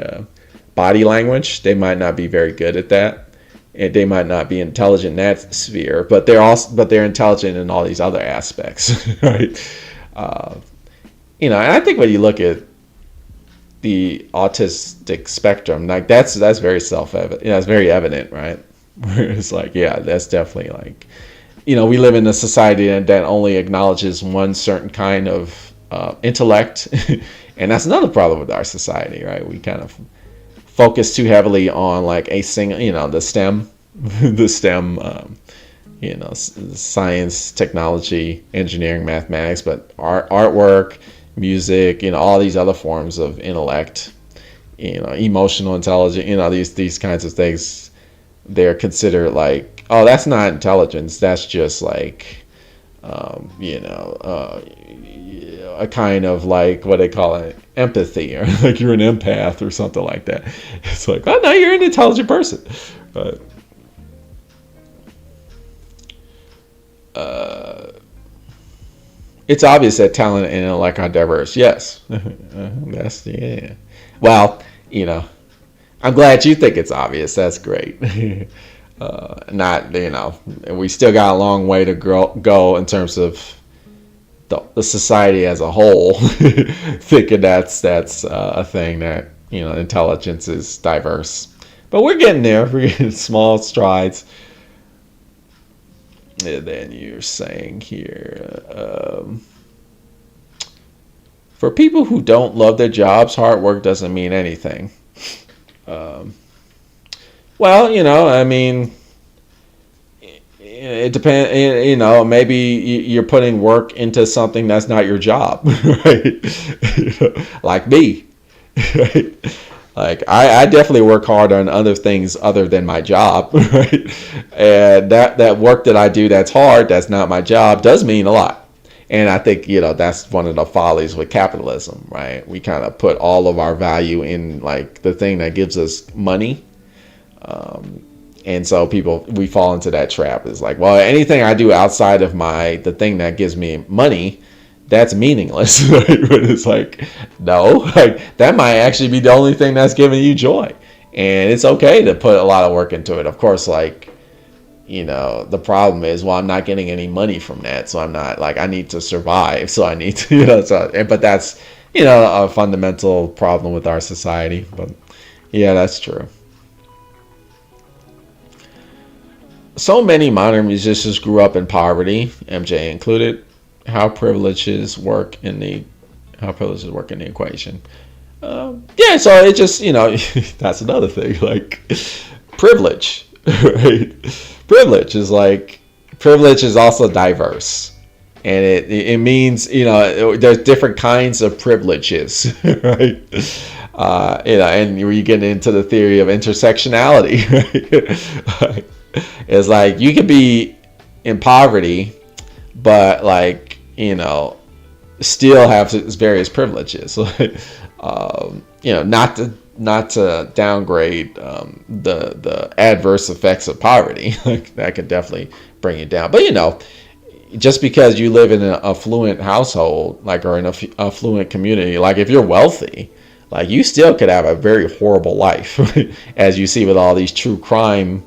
body language, they might not be very good at that, and they might not be intelligent in that sphere. But they're intelligent in all these other aspects, right? And I think when you look at the autistic spectrum, like that's very self-evident. It's very evident, right? Where it's like, yeah, that's definitely like, we live in a society that only acknowledges one certain kind of intellect, and that's another problem with our society, right? We kind of focus too heavily on like a single, the STEM, science, technology, engineering, mathematics, but artwork, music, all these other forms of intellect, emotional intelligence, these kinds of things, they're considered like, oh, that's not intelligence, that's just like, a kind of like, what they call it, empathy, or like you're an empath or something like that. It's like, oh no, you're an intelligent person. But it's obvious that talent and intellect are diverse. Yes. That's, yeah. Well, I'm glad you think it's obvious. That's great. Not, we still got a long way to go in terms of the society as a whole, thinking that's a thing, that intelligence is diverse. But we're getting there. We're getting small strides. And then you're saying here, for people who don't love their jobs, hard work doesn't mean anything. Well, I mean, it depends. Maybe you're putting work into something that's not your job, right? Like me, right? Like I definitely work hard on other things other than my job, right? And that work that I do that's hard, that's not my job, does mean a lot. And I think that's one of the follies with capitalism, right? We kind of put all of our value in like the thing that gives us money. And so we fall into that trap. It's like, well, anything I do outside of the thing that gives me money, that's meaningless. Right? But it's like, no, like that might actually be the only thing that's giving you joy. And it's okay to put a lot of work into it. Of course, like, the problem is, well, I'm not getting any money from that. So I'm not like, I need to survive. So I need to, but that's, a fundamental problem with our society. But yeah, that's true. So many modern musicians grew up in poverty, MJ included. How privileges work in the equation. Yeah, so it just that's another thing. Like privilege, right? Privilege is also diverse, and it means there's different kinds of privileges, right? And you get into the theory of intersectionality, right? It's like you could be in poverty, but like still have various privileges. Not to downgrade the adverse effects of poverty. Like that could definitely bring it down. But just because you live in an affluent household, like or in an affluent community, like if you're wealthy, like you still could have a very horrible life, as you see with all these true crime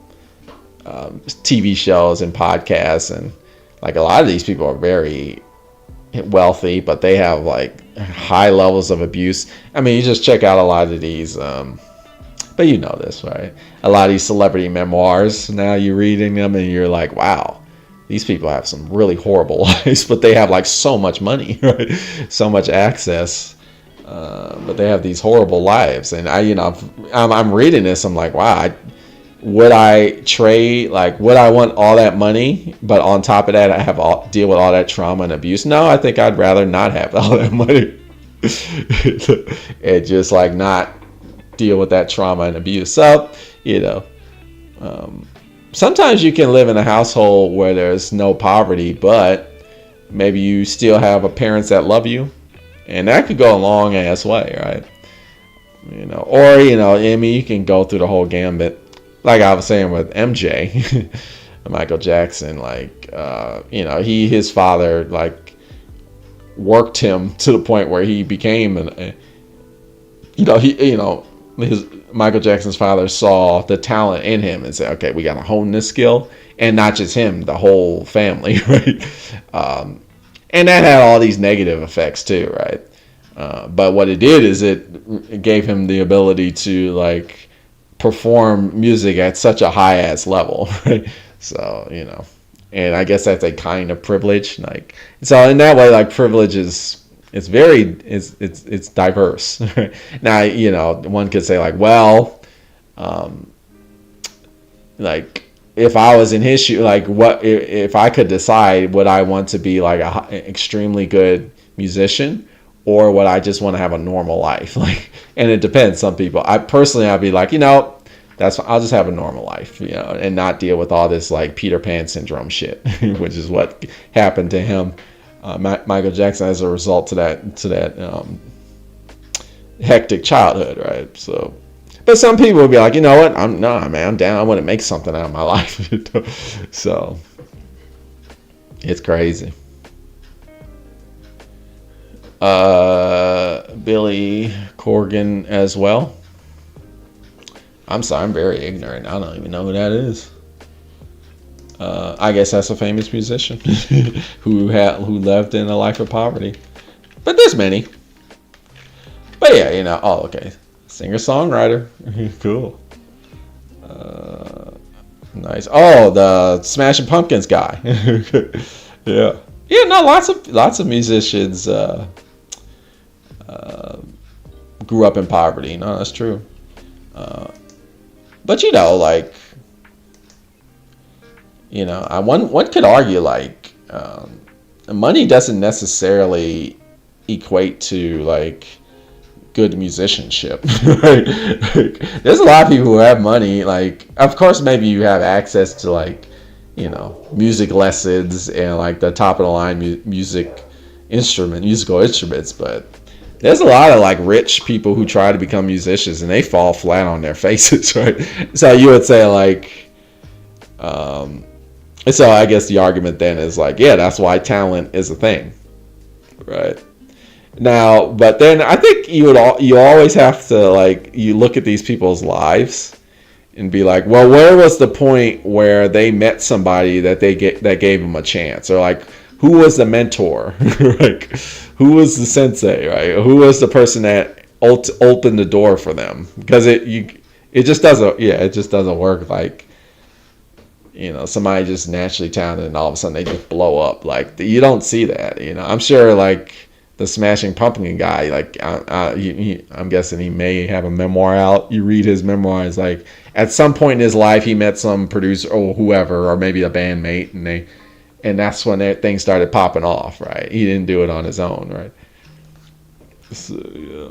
TV shows and podcasts, and like a lot of these people are very wealthy, but they have like high levels of abuse. I mean, you just check out a lot of these, but this, right? A lot of these celebrity memoirs. Now you're reading them and you're like, wow, these people have some really horrible lives, but they have like so much money, right? So much access. But they have these horrible lives, and I'm reading this. I'm like, wow. Would I trade, like, would I want all that money, but on top of that, I have deal with all that trauma and abuse? No, I think I'd rather not have all that money and just like not deal with that trauma and abuse. So, sometimes you can live in a household where there's no poverty, but maybe you still have parents that love you, and that could go a long ass way, right? Or I mean, you can go through the whole gambit. Like I was saying with MJ, Michael Jackson, like his father like worked him to the point where he became his Michael Jackson's father saw the talent in him and said, okay, we got to hone this skill, and not just him, the whole family, right? And that had all these negative effects too, right? But what it did is it gave him the ability to like perform music at such a high ass level, right? So and I guess that's a kind of privilege. Like so, in that way, like privilege is it's diverse. Now one could say like, well, like if I was in his shoe, like what if I could decide would I want to be like an extremely good musician, or would I just want to have a normal life? Like, and it depends. Some people, I'd be like, I'll just have a normal life, and not deal with all this like Peter Pan syndrome shit, which is what happened to him, Michael Jackson, as a result to that hectic childhood, right? So, but some people would be like, what? I'm down. I want to make something out of my life. So, it's crazy. Billy Corgan as well. I'm sorry, I'm very ignorant. I don't even know who that is. I guess that's a famous musician who lived in a life of poverty. But there's many. But yeah, oh, okay. Singer-songwriter. Cool. Nice. Oh, the Smashing Pumpkins guy. Yeah. Yeah, no, lots of musicians grew up in poverty. No, that's true. But like, one could argue like money doesn't necessarily equate to like good musicianship. Right? Like, there's a lot of people who have money. Like, of course, maybe you have access to like, music lessons and like the top of the line musical instruments, but there's a lot of like rich people who try to become musicians and they fall flat on their faces, right? So you would say like, so I guess the argument then is like, yeah, that's why talent is a thing, right? Now, but then I think you always have to like, you look at these people's lives and be like, well, where was the point where they met somebody that that gave them a chance, or like, who was the mentor? Like, who was the sensei, right? Who was the person that opened the door for them? Because it just doesn't work like, somebody just naturally talented and all of a sudden they just blow up. Like, you don't see that. I'm sure like the Smashing Pumpkin guy, like I'm guessing he may have a memoir out. You read his memoirs, like at some point in his life he met some producer or whoever, or maybe a bandmate, and that's when that thing started popping off, right? He didn't do it on his own, right? So, yeah.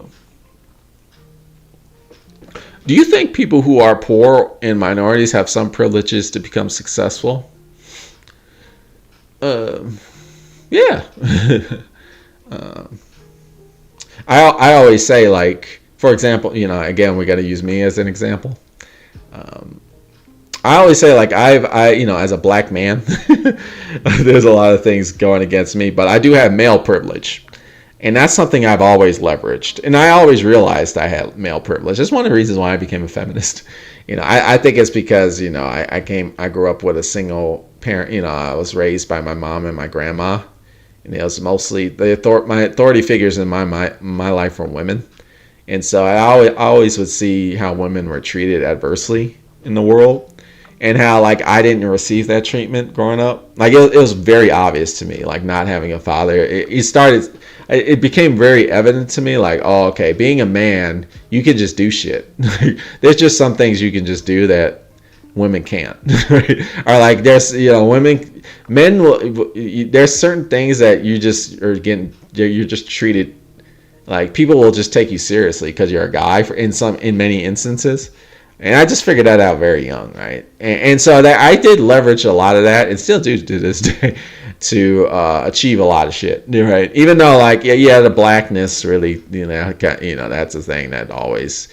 Do you think people who are poor and minorities have some privileges to become successful? Yeah. I always say, like, for example, again, we got to use me as an example. I always say, like, as a black man, there's a lot of things going against me, but I do have male privilege. And that's something I've always leveraged. And I always realized I had male privilege. That's one of the reasons why I became a feminist. I think it's because, I grew up with a single parent. I was raised by my mom and my grandma. And it was mostly my authority figures in my life were women. And so I always would see how women were treated adversely in the world. And how, like, I didn't receive that treatment growing up. Like, it was very obvious to me, like, not having a father. It became very evident to me, like, oh, okay, being a man, you can just do shit. There's just some things you can just do that women can't. Right? Or, like, there's, men will, there's certain things that you just are you're just treated, like, people will just take you seriously because you're a guy in many instances. And I just figured that out very young, right? And so that I did leverage a lot of that, and still do to this day, to achieve a lot of shit, right? Even though, like, the blackness really, that's a thing that always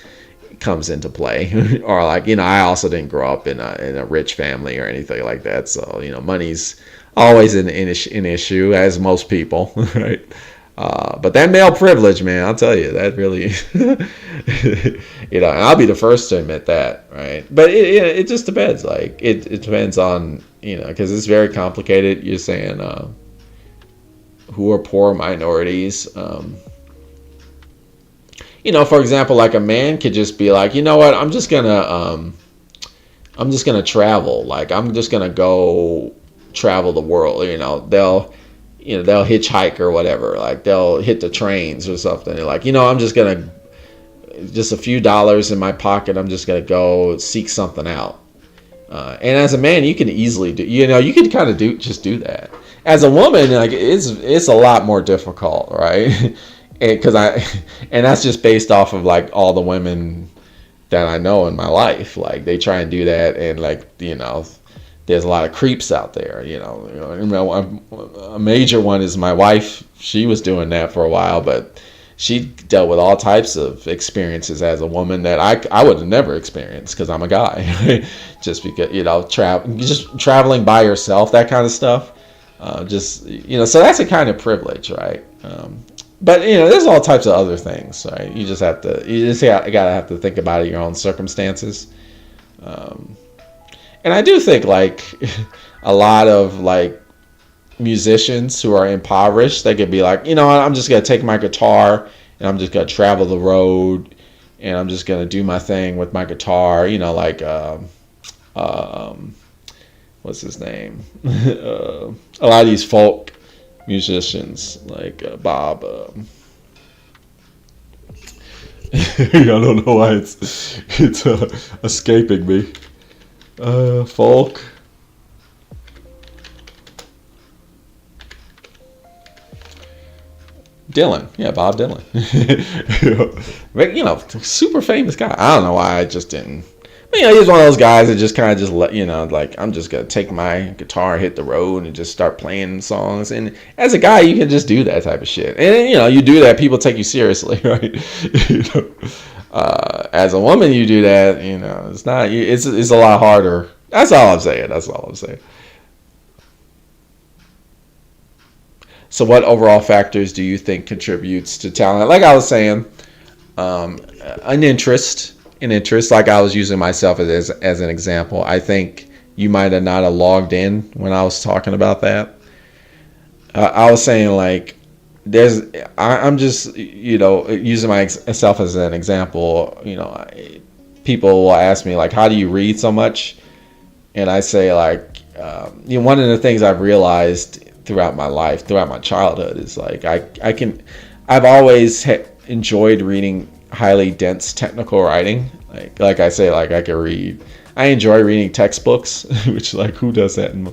comes into play. Or like, I also didn't grow up in a rich family or anything like that, so money's always an issue, as most people, right? But that male privilege, man, I'll tell you, that really, and I'll be the first to admit that, right? But it just depends. Like, it depends on, because it's very complicated. You're saying who are poor minorities. For example, like a man could just be like, you know what, I'm just gonna travel. Like, I'm just gonna go travel the world. They'll hitchhike or whatever. Like, they'll hit the trains or something. They're like, I'm just going to, just a few dollars in my pocket, I'm just going to go seek something out. And as a man, you can easily do, you can kind of do that. As a woman, like, it's a lot more difficult, right? and that's just based off of, like, all the women that I know in my life. Like, they try and do that, and, like, there's a lot of creeps out there, a major one is my wife. She was doing that for a while, but she dealt with all types of experiences as a woman that I would have never experienced because I'm a guy. Just because, just traveling by yourself, that kind of stuff. So that's a kind of privilege, right? But there's all types of other things, right? You just gotta have to think about it, your own circumstances. And I do think, like, a lot of, like, musicians who are impoverished, they could be like, I'm just going to take my guitar and I'm just going to travel the road and I'm just going to do my thing with my guitar. What's his name? A lot of these folk musicians, like Bob. I don't know why it's escaping me. Folk. Dylan, yeah, Bob Dylan. Super famous guy. I don't know why I just didn't. He's one of those guys that just kind of just let like, I'm just gonna take my guitar, hit the road, and just start playing songs. And as a guy, you can just do that type of shit. And you do that, people take you seriously, right? As a woman, you do that, it's not. It's a lot harder. That's all I'm saying. So what overall factors do you think contributes to talent? Like I was saying, an interest, like I was using myself as an example. I think you might have not have logged in when I was talking about that. I was saying like, I'm just, using myself as an example, people will ask me like, how do you read so much? And I say like, one of the things I've realized throughout my life, throughout my childhood, is like I've always enjoyed reading highly dense technical writing. Like I say, like I enjoy reading textbooks, which like who does that? And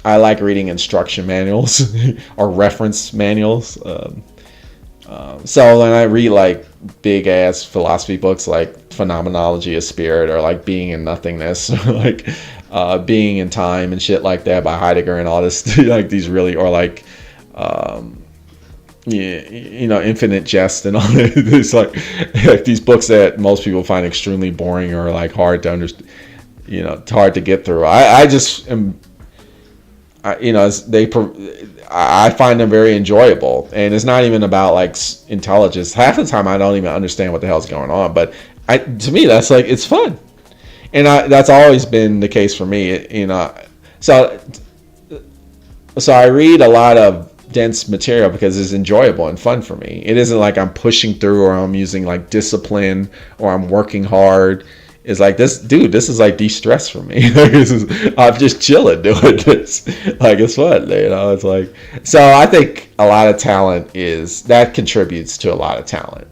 I like reading instruction manuals or reference manuals. So when I read like big ass philosophy books like Phenomenology of Spirit or like Being in Nothingness or like Being in Time and shit like that by Heidegger and all this, like these really, or like Infinite Jest and all that. It's like these books that most people find extremely boring or like hard to understand, it's hard to get through. I just am, I find them very enjoyable, and it's not even about like intelligence. Half the time I don't even understand what the hell's going on, but to me that's like, it's fun. And that's always been the case for me, So I read a lot of dense material because it's enjoyable and fun for me. It isn't like I'm pushing through or I'm using like discipline or I'm working hard. It's like, this is like de-stress for me. I'm just chilling doing this. Like, it's fun, it's like, so I think a lot of talent that contributes to a lot of talent.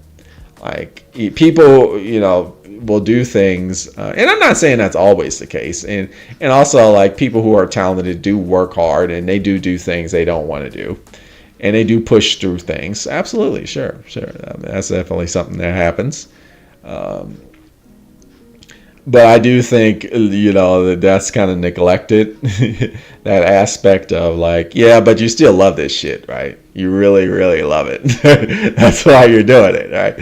Like people, will do things, and I'm not saying that's always the case. And also like people who are talented do work hard and they do things they don't want to do. And they do push through things. Absolutely. Sure. That's definitely something that happens. But I do think, that's kind of neglected, that aspect of like, yeah, but you still love this shit, right? You really, really love it. That's why you're doing it, right?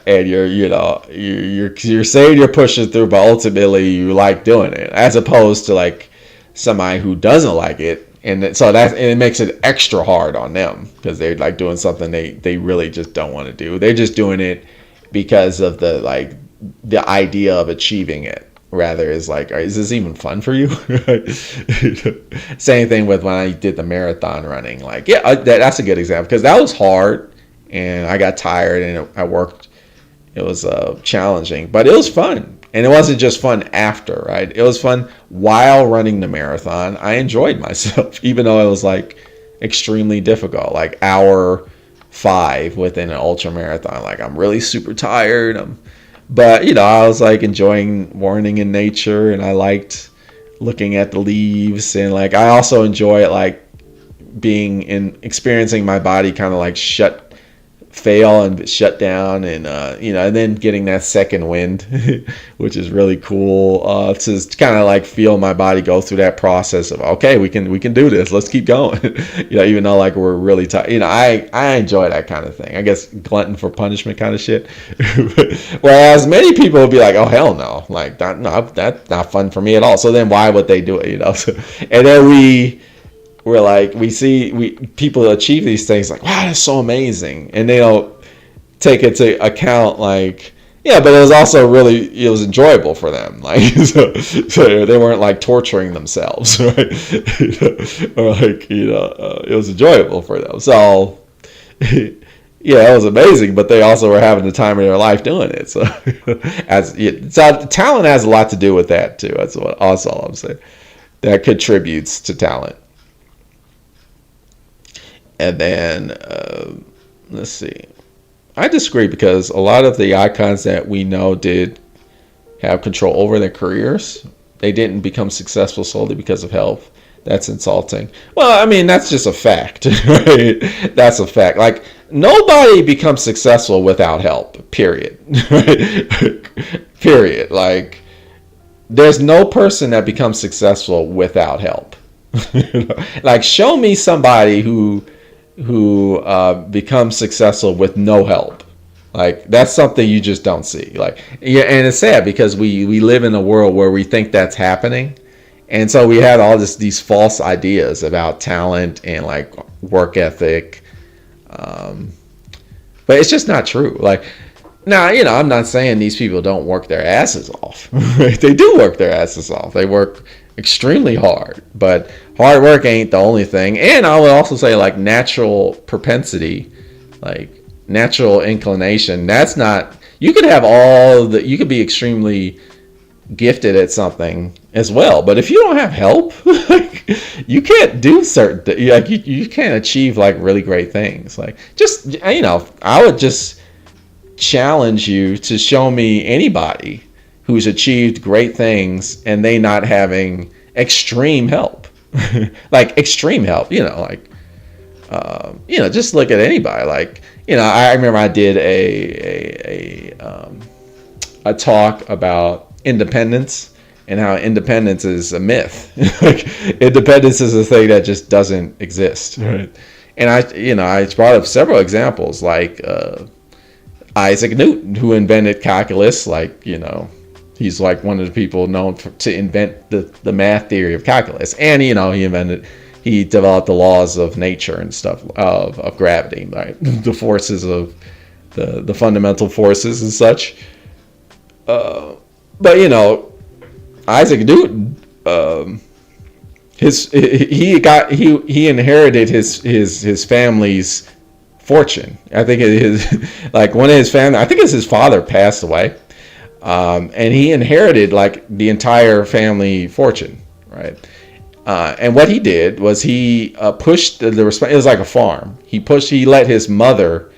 And you're saying you're pushing through, but ultimately you like doing it, as opposed to like somebody who doesn't like it. And so it makes it extra hard on them because they're like doing something they really just don't want to do. They're just doing it because of the idea of achieving it, rather is like, is this even fun for you? Same thing with when I did the marathon running. Like, yeah, that's a good example because that was hard and I got tired and I worked. It was challenging, but it was fun. And it wasn't just fun after, right? It was fun while running the marathon. I enjoyed myself, even though it was like extremely difficult, like hour 5 within an ultra marathon. Like, I'm really super tired. But, I was like enjoying running in nature and I liked looking at the leaves. And like, I also enjoy it, like experiencing my body kind of like fail and shut down and and then getting that second wind, which is really cool, to kind of like feel my body go through that process of, okay, we can do this, let's keep going. Even though like we're really tired. I enjoy that kind of thing. I guess glutton for punishment kind of shit. Whereas many people will be like, oh hell no, like that's not fun for me at all, so then why would they do it? And then we're like, people achieve these things like, wow, that's so amazing. And they don't take into account like, yeah, but it was enjoyable for them. Like, so they weren't like torturing themselves, right? Or like, it was enjoyable for them. So, yeah, it was amazing, but they also were having the time of their life doing it. So, so talent has a lot to do with that too. That's all I'm saying. That contributes to talent. And then let's see. I disagree because a lot of the icons that we know did have control over their careers. They didn't become successful solely because of health. That's insulting. Well, I mean, that's just a fact, right? That's a fact. Like, nobody becomes successful without help, period. Period. Like, there's no person that becomes successful without help. Like, show me somebody who becomes successful with no help. Like, that's something you just don't see. Like, yeah, and it's sad because we live in a world where we think that's happening. And so we had all these false ideas about talent and like work ethic. But it's just not true. Like, now, I'm not saying these people don't work their asses off. Right? They do work their asses off. They work extremely hard, but hard work ain't the only thing. And I would also say like natural propensity, like natural inclination. That's not, you could have you could be extremely gifted at something as well, but if you don't have help, like, you can't do certain like you can't achieve like really great things. Like, just I would just challenge you to show me anybody who's achieved great things and they not having extreme help. Like extreme help, like just look at anybody. Like, I remember I did a talk about independence and how independence is a myth. Like, independence is a thing that just doesn't exist. Right. And I brought up several examples, like Isaac Newton, who invented calculus. Like, he's like one of the people known to invent the math theory of calculus. And he developed the laws of nature and stuff, of gravity, right? The forces of the fundamental forces and such. But Isaac Newton, he inherited his family's fortune. I think it is like one of his family. I think it's his father passed away, and he inherited like the entire family fortune, right? And what he did was he pushed the it was like a farm. He let his mother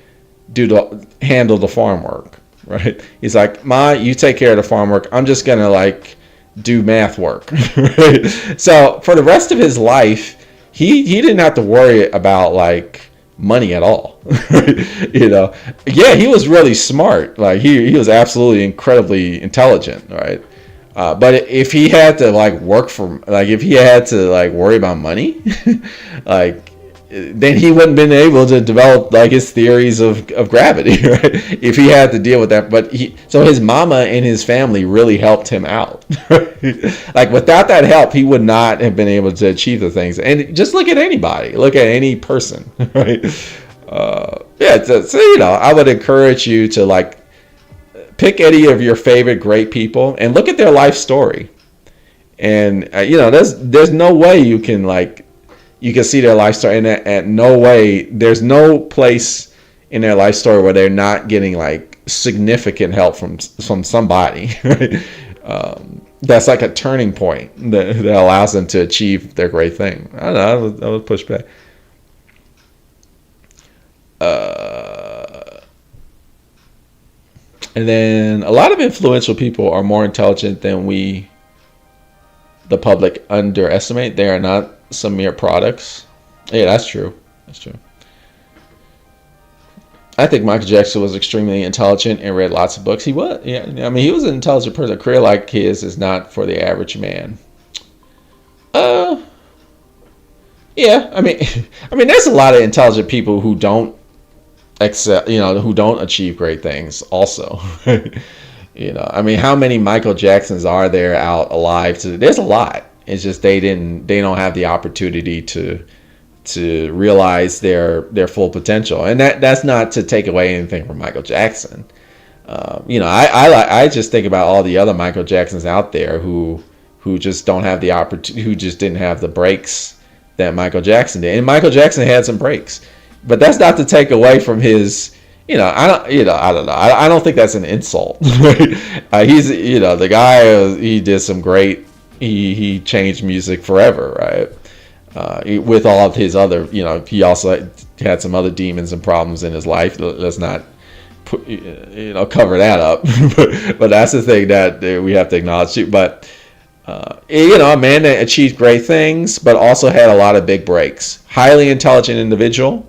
handle the farm work. Right? He's like, Ma, you take care of the farm work. I'm just gonna like do math work. Right? So for the rest of his life, he didn't have to worry about like money at all. Yeah, he was really smart. Like he was absolutely incredibly intelligent, right? But if he had to like if he had to like worry about money, like, then he wouldn't been able to develop like his theories of gravity, right? If he had to deal with that. But so his mama and his family really helped him out. Like, without that help, he would not have been able to achieve the things. And just look at anybody, look at any person, right? So I would encourage you to like pick any of your favorite great people and look at their life story. And there's no way you can see their life story, and at no way, there's no place in their life story where they're not getting like significant help from somebody. Right? That's like a turning point that allows them to achieve their great thing. I don't know. I would push back. And then a lot of influential people are more intelligent than the public, underestimate. They are not some mere products. Yeah, that's true. That's true. I think Michael Jackson was extremely intelligent and read lots of books. He was. Yeah, I mean, he was an intelligent person. A career like his is not for the average man. Yeah, I mean, there's a lot of intelligent people who don't who don't achieve great things also. I mean, how many Michael Jacksons are there out alive today? There's a lot. It's just they don't have the opportunity to realize their full potential. And that's not to take away anything from Michael Jackson. I just think about all the other Michael Jacksons out there who just don't have the opportunity, who just didn't have the breaks that Michael Jackson did. And Michael Jackson had some breaks, but that's not to take away from his. I don't know. I don't think that's an insult. He's the guy. He did some great. He changed music forever, right? with all of his other, he also had some other demons and problems in his life. Let's not cover that up. but that's the thing that we have to acknowledge too. But a man that achieved great things, but also had a lot of big breaks. Highly intelligent individual,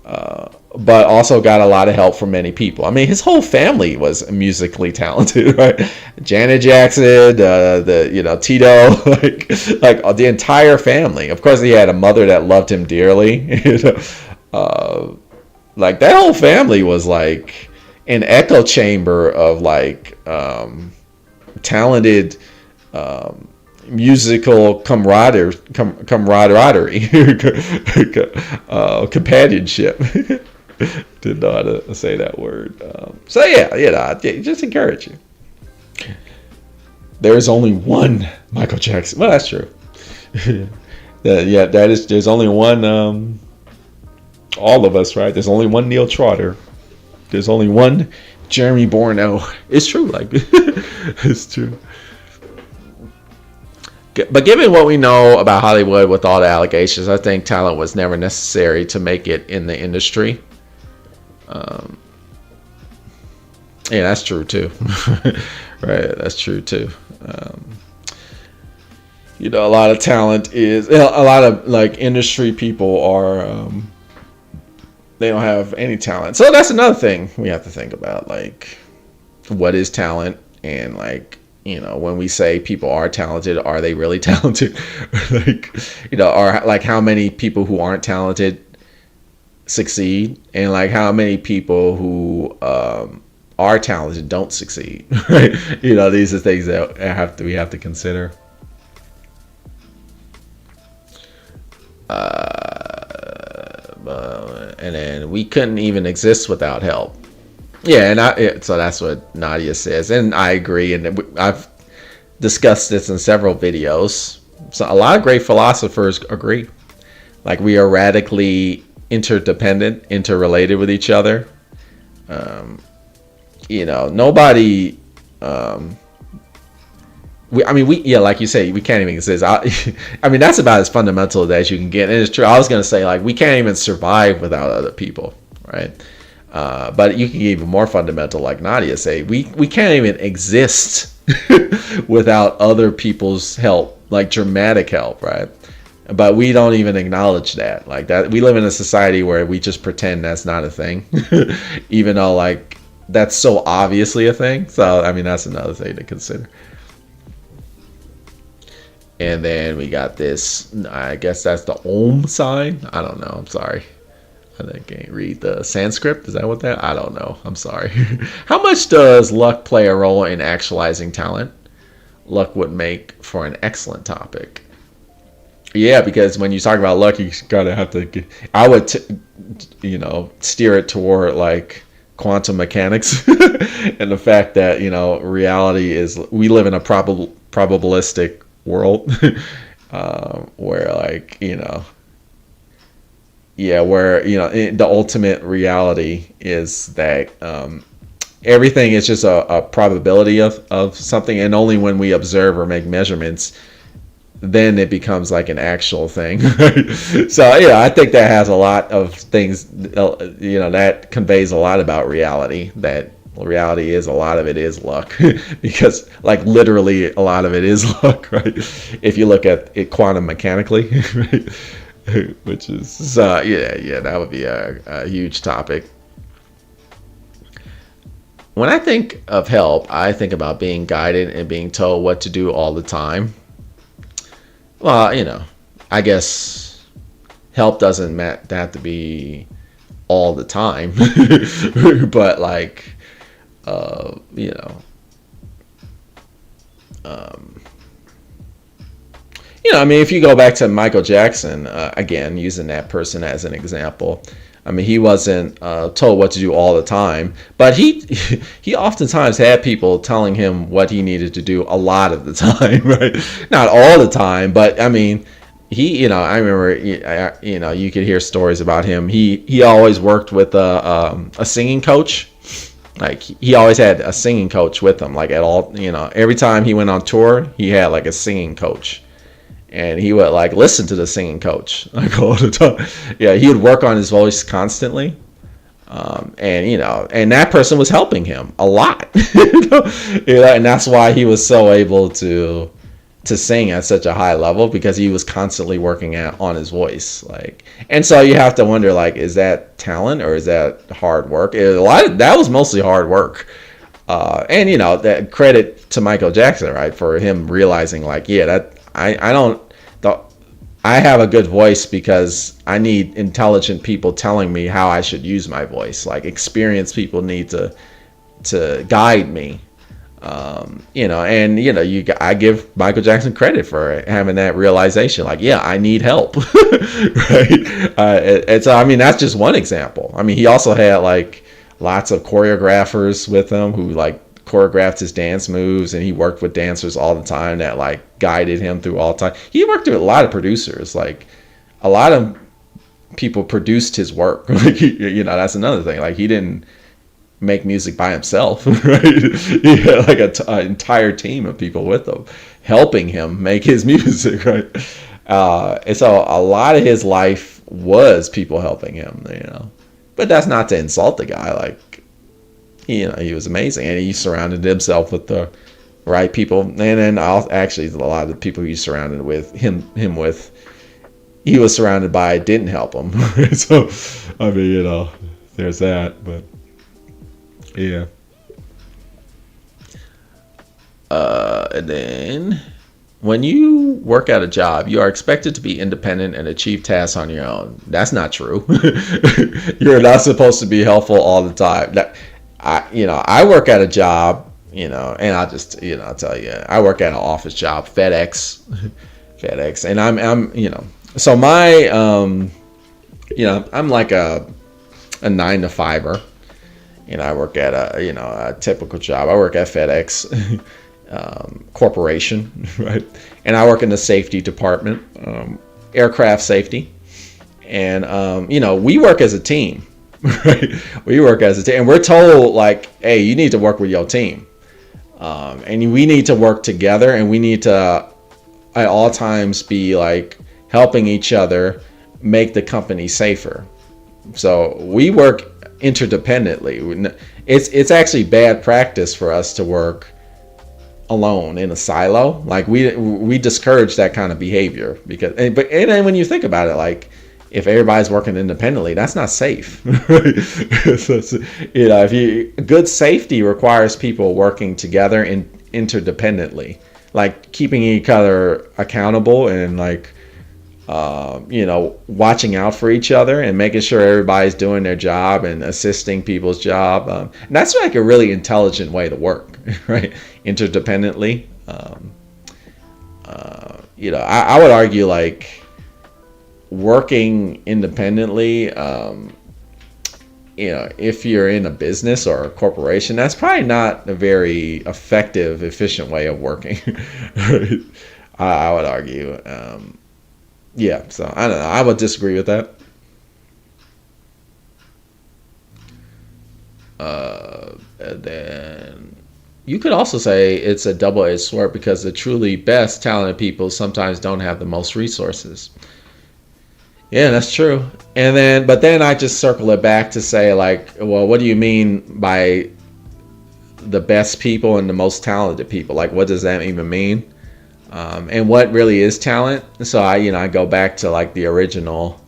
but also got a lot of help from many people. I mean, his whole family was musically talented, right? Janet Jackson, Tito, like the entire family. Of course, he had a mother that loved him dearly. Like that whole family was like an echo chamber of like talented musical camaraderie, companionship. Didn't know how to say that word. So yeah, just encourage you. There is only one Michael Jackson. Well, that's true. That is. There's only one. All of us, right? There's only one Neil Trotter. There's only one Jeremy Borno. It's true. Like it's true. But given what we know about Hollywood with all the allegations, I think talent was never necessary to make it in the industry. Yeah, that's true too. Right, that's true too. A lot of talent is a lot of like industry people are they don't have any talent. So that's another thing we have to think about, like what is talent, and like when we say people are talented, are they really talented? Or like how many people who aren't talented succeed, and like how many people who are talented don't succeed, right? These are things that we have to consider. And then we couldn't even exist without help. Yeah, so that's what Nadia says, and I agree. And I've discussed this in several videos. So a lot of great philosophers agree. Like we are radically interdependent, interrelated with each other. Nobody. Like you say, we can't even exist. I mean, that's about as fundamental as you can get. And it's true. I was going to say, like, we can't even survive without other people, right? But you can get even more fundamental, like Nadia say, we can't even exist without other people's help, like dramatic help, right? But we don't even acknowledge that. Like that, we live in a society where we just pretend that's not a thing, even though like that's so obviously a thing. So I mean, that's another thing to consider. And then we got this, I guess that's the Om sign. I don't know. I'm sorry. I can't read the Sanskrit. Is that what that? I don't know. I'm sorry. How much does luck play a role in actualizing talent? Luck would make for an excellent topic. Yeah, because when you talk about luck, you gotta have to. I would, steer it toward like quantum mechanics and the fact that reality is we live in a probabilistic world where like where the ultimate reality is that everything is just a probability of something, and only when we observe or make measurements then it becomes like an actual thing. So I think that has a lot of things that conveys a lot about reality, that reality is a lot of it is luck because like literally a lot of it is luck, right? If you look at it quantum mechanically, right? Which is that would be a huge topic. When I think of help, I think about being guided and being told what to do all the time. Well, I guess help doesn't have to be all the time, but like I mean, if you go back to Michael Jackson, again, using that person as an example, I mean, he wasn't told what to do all the time, but he oftentimes had people telling him what he needed to do a lot of the time, right? Not all the time, but I mean, I remember, you could hear stories about him. He always worked with a singing coach. Like he always had a singing coach with him, like at all, every time he went on tour, he had like a singing coach. and he would like listen to the singing coach like all the time. Yeah, he would work on his voice constantly. And and that person was helping him a lot. And that's why he was so able to sing at such a high level, because he was constantly working on his voice. Like, and so you have to wonder, like, is that talent or is that hard work? That was mostly hard work. And that credit to Michael Jackson, right, for him realizing, like, yeah, that I have a good voice because I need intelligent people telling me how I should use my voice. Like, experienced people need to guide me. I give Michael Jackson credit for having that realization. Like, yeah, I need help, right? And so, I mean, that's just one example. I mean, he also had like lots of choreographers with him who like choreographed his dance moves, and he worked with dancers all the time that like guided him through all the time. He worked with a lot of producers. Like, a lot of people produced his work. Like, that's another thing. Like, he didn't make music by himself, right? He had like an entire team of people with him helping him make his music, right? And so a lot of his life was people helping him, but that's not to insult the guy. Like, he was amazing, and he surrounded himself with the right people. And then actually a lot of the people he surrounded with him with, he was surrounded by, didn't help him. So, I mean, there's that, but yeah. And then when you work at a job, you are expected to be independent and achieve tasks on your own. That's not true. You're not supposed to be helpful all the time. I work at a job, and I'll just, I'll tell you, I work at an office job, FedEx, and I'm so my, I'm like a 9-to-5er. I work at a typical job. I work at FedEx Corporation, right? And I work in the safety department, aircraft safety. And, we work as a team, right? We work as a team. And we're told, like, hey, you need to work with your team. And we need to work together, and we need to, at all times, be, like, helping each other make the company safer. So we work interdependently. It's actually bad practice for us to work alone in a silo. Like, we discourage that kind of behavior, because and then when you think about it, like, if everybody's working independently, that's not safe. Good safety requires people working together and interdependently, like keeping each other accountable and like watching out for each other and making sure everybody's doing their job and assisting people's job. And that's like a really intelligent way to work, right? Interdependently. I would argue, like, working independently, if you're in a business or a corporation, that's probably not a very effective, efficient way of working. Right? I would argue. Yeah, so I don't know. I would disagree with that. And then you could also say it's a double-edged sword, because the truly best talented people sometimes don't have the most resources. Yeah, that's true. But then I just circle it back to say, like, well, what do you mean by the best people and the most talented people? Like, what does that even mean? And what really is talent? So I go back to like the original,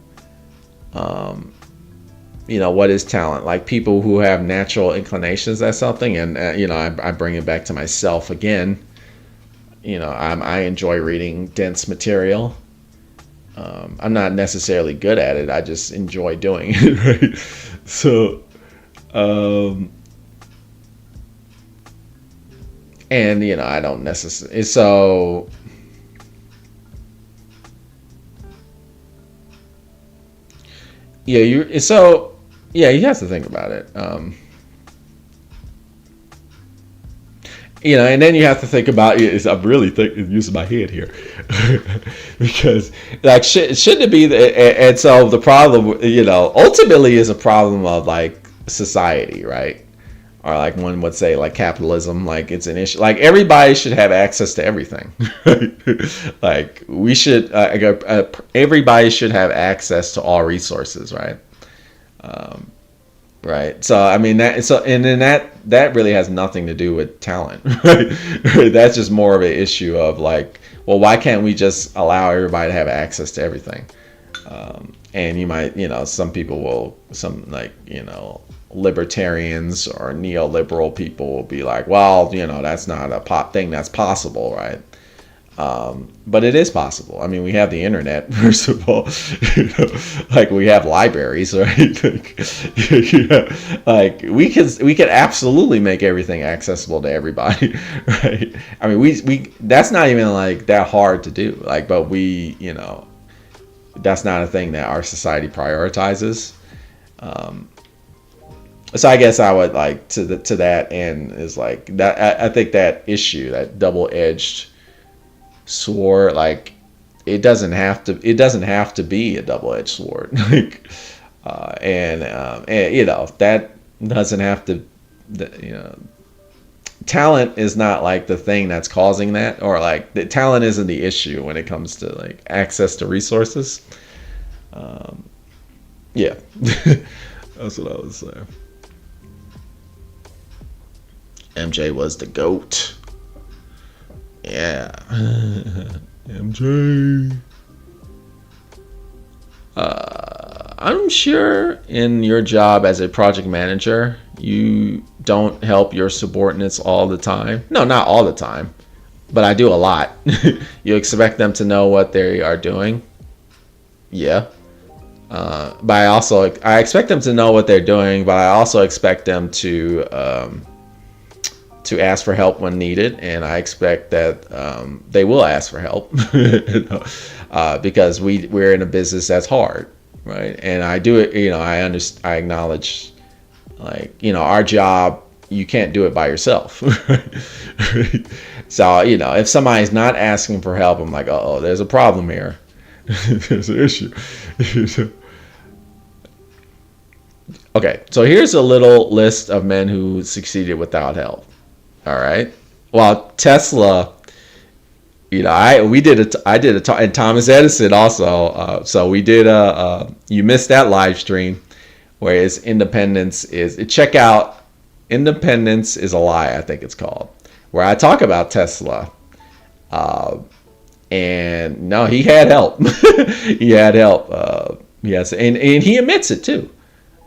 what is talent? Like, people who have natural inclinations at something, and I bring it back to myself again. I enjoy reading dense material. I'm not necessarily good at it. I just enjoy doing it, right? So, and I don't necessarily. So, yeah, you have to think about it. And then you have to think about it. I'm really using my head here, because like shouldn't it be? And so the problem, ultimately is a problem of like society, right? or like one would say like capitalism, like it's an issue. Like everybody should have access to everything. Like we should, everybody should have access to all resources, right? Right. So I mean and then that really has nothing to do with talent, right? That's just more of an issue of like, well, why can't we just allow everybody to have access to everything? And you might, some people will, libertarians or neoliberal people will be like, well, that's not a thing that's possible, right? But it is possible. I mean, we have the internet, first of all. Like we have libraries, right? Like we could absolutely make everything accessible to everybody, right? I mean, we that's not even like that hard to do. Like, but that's not a thing that our society prioritizes. So I guess I would like to that end is like that. I think that issue, that double-edged sword, like it doesn't have to be a double-edged sword. Like, and that doesn't have to. Talent is not like the thing that's causing that, or like the talent isn't the issue when it comes to like access to resources. Yeah, that's what I would say. MJ was the GOAT. Yeah. MJ. I'm sure in your job as a project manager, you don't help your subordinates all the time. No, not all the time, but I do a lot. You expect them to know what they are doing. Yeah. But I expect them to know what they're doing, but I also expect them to ask for help when needed, and I expect that they will ask for help because we're in a business that's hard, right? And I do it, I acknowledge, like, our job, you can't do it by yourself. So, if somebody's not asking for help, I'm like, oh, there's a problem here. There's an issue. Okay, so here's a little list of men who succeeded without help. All right. Well, Tesla, I did a talk, and Thomas Edison also. So we did you missed that live stream, where it's check out Independence is a Lie, I think it's called, where I talk about Tesla. And no, he had help. He had help. Yes, and he admits it too.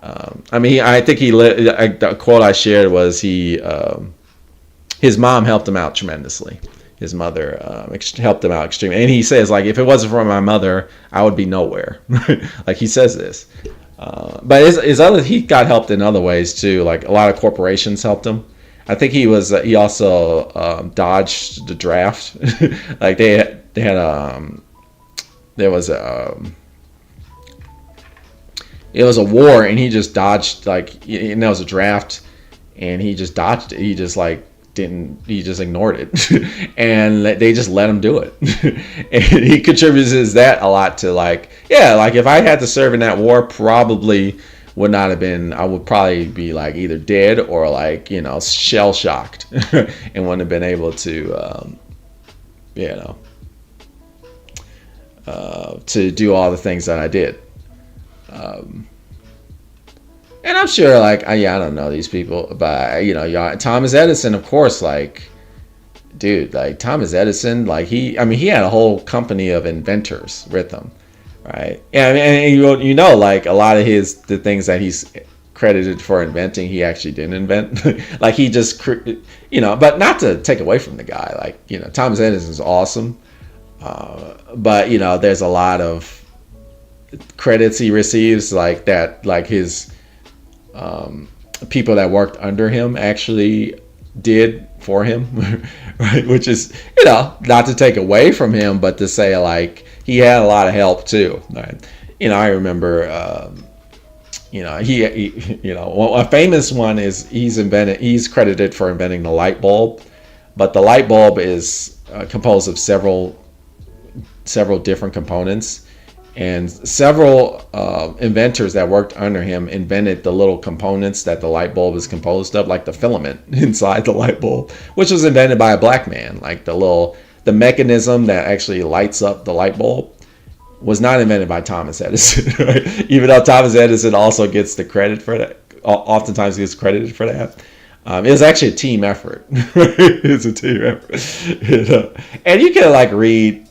I think the quote I shared was his mom helped him out tremendously. His mother helped him out extremely. And he says, like, if it wasn't for my mother, I would be nowhere. Like, he says this. But he got helped in other ways, too. Like, a lot of corporations helped him. I think he also dodged the draft. Like, there was a war, and he just dodged, like, and there was a draft, and he just dodged it. He just, like, he just ignored it. And they just let him do it. And he contributes that a lot to, like, like, if I had to serve in that war, probably would not have been, I would probably be, like, either dead or, like, shell shocked and wouldn't have been able to to do all the things that I did. And I'm sure, like, I don't know these people, but, Thomas Edison, of course, like, dude, like, Thomas Edison, like, he had a whole company of inventors with him, right? And like, a lot of the things that he's credited for inventing, he actually didn't invent. Like, he just, but not to take away from the guy, like, Thomas Edison's awesome, but, there's a lot of credits he receives, like, that, like, his people that worked under him actually did for him, right? Which is, not to take away from him, but to say, like, he had a lot of help too, right? I remember, a famous one is he's credited for inventing the light bulb, but the light bulb is composed of several different components. And several inventors that worked under him invented the little components that the light bulb is composed of, like the filament inside the light bulb, which was invented by a black man. Like the mechanism that actually lights up the light bulb was not invented by Thomas Edison, right? Even though Thomas Edison also gets the credit for that, oftentimes gets credited for that. It was actually a team effort. It's a team effort. And you can like read,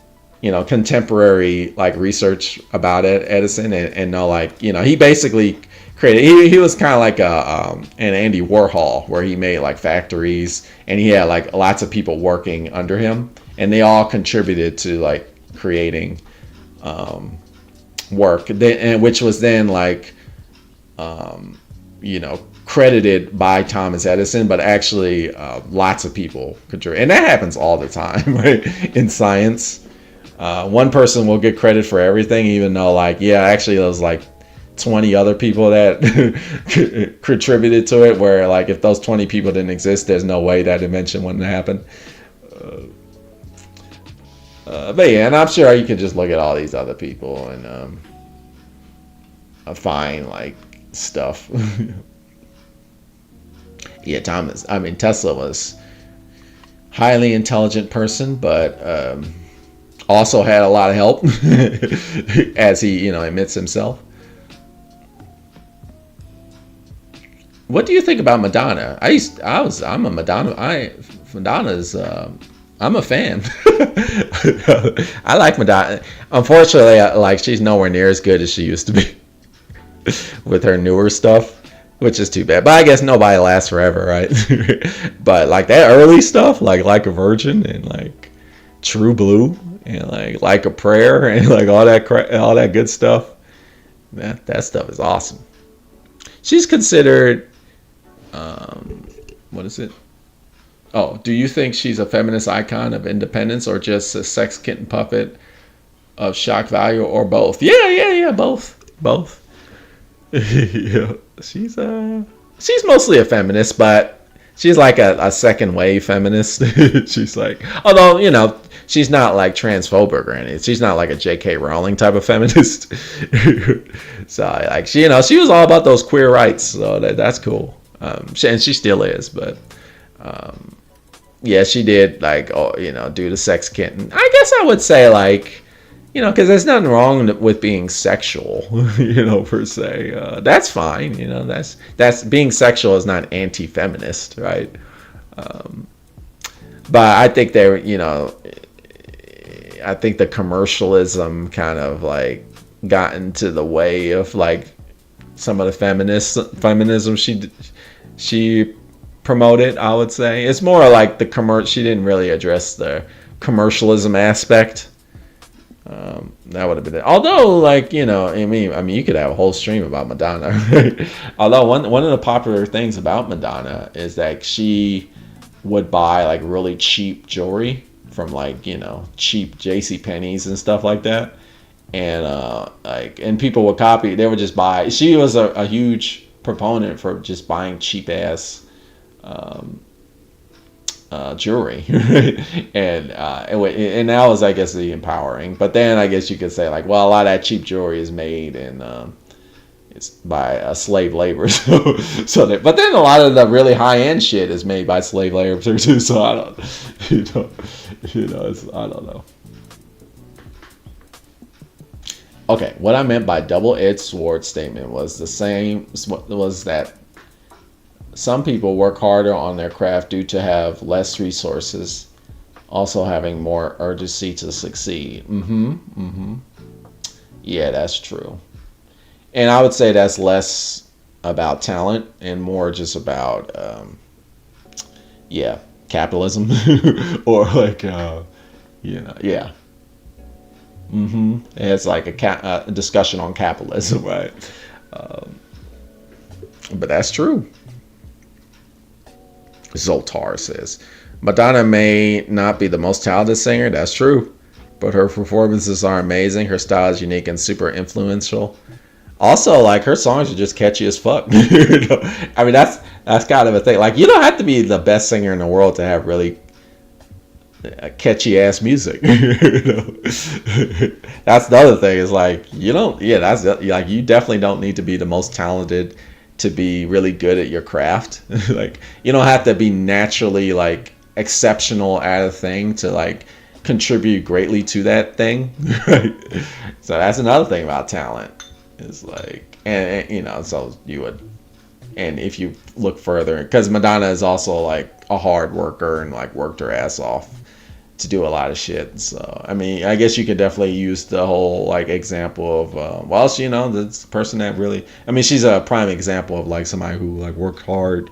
contemporary like research about Edison and know like, he basically created, he was kind of like an Andy Warhol, where he made like factories and he had like lots of people working under him, and they all contributed to like creating work, which was then like, credited by Thomas Edison, but actually lots of people contribute. And that happens all the time, right? In science. One person will get credit for everything, even though like, actually there was like 20 other people that contributed to it, where like if those 20 people didn't exist, there's no way that invention wouldn't happen. But yeah, and I'm sure you can just look at all these other people and find like stuff. Yeah, Tesla was highly intelligent person, but also had a lot of help, as he, admits himself. What do you think about Madonna? Madonna's, I'm a fan. I like Madonna. Unfortunately, she's nowhere near as good as she used to be with her newer stuff, which is too bad. But I guess nobody lasts forever, right? But like that early stuff, like a Virgin and like True Blue and like a Prayer and like all that good stuff. That stuff is awesome. She's considered, what is it? Oh, do you think she's a feminist icon of independence, or just a sex kitten puppet of shock value, or both? Yeah, both. Yeah, she's mostly a feminist, but she's like a second wave feminist. She's like, although she's not like transphobic or anything. She's not like a J.K. Rowling type of feminist. So like she was all about those queer rights, so that's cool. And she still is, but yeah, she did like do the sex kitten. I guess I would say like, because there's nothing wrong with being sexual, per se. That's fine, that's being sexual is not anti-feminist, right? But I think I think the commercialism kind of like got into the way of like some of the feminism she promoted. I would say it's more like she didn't really address the commercialism aspect. That would have been it. Although, like, you could have a whole stream about Madonna. Right? Although one of the popular things about Madonna is that she would buy like really cheap jewelry from like, cheap JCPenney's and stuff like that. And and people would copy. They would just buy. She was a huge proponent for just buying cheap ass jewelry. And that was, I guess, the empowering. But then I guess you could say like, well, a lot of that cheap jewelry is made in it's by slave labor. But then a lot of the really high end shit is made by slave labor too. So I don't, I don't know. Okay, what I meant by double-edged sword statement was that some people work harder on their craft due to have less resources, also having more urgency to succeed. Yeah, that's true. And I would say that's less about talent and more just about, capitalism or like, yeah. It's like a discussion on capitalism, right? But that's true. Zoltar says, Madonna may not be the most talented singer, that's true, but her performances are amazing. Her style is unique and super influential. Also, like, her songs are just catchy as fuck. I mean, that's kind of a thing. Like, you don't have to be the best singer in the world to have really catchy ass music. That's the other thing is like you don't. Yeah, that's like you definitely don't need to be the most talented to be really good at your craft. Like you don't have to be naturally like exceptional at a thing to like contribute greatly to that thing. Right. So that's another thing about talent. Is like and so you would. And if you look further, because Madonna is also like a hard worker and like worked her ass off to do a lot of shit. So I mean, I guess you could definitely use the whole like example of this person that really. I mean, she's a prime example of like somebody who like worked hard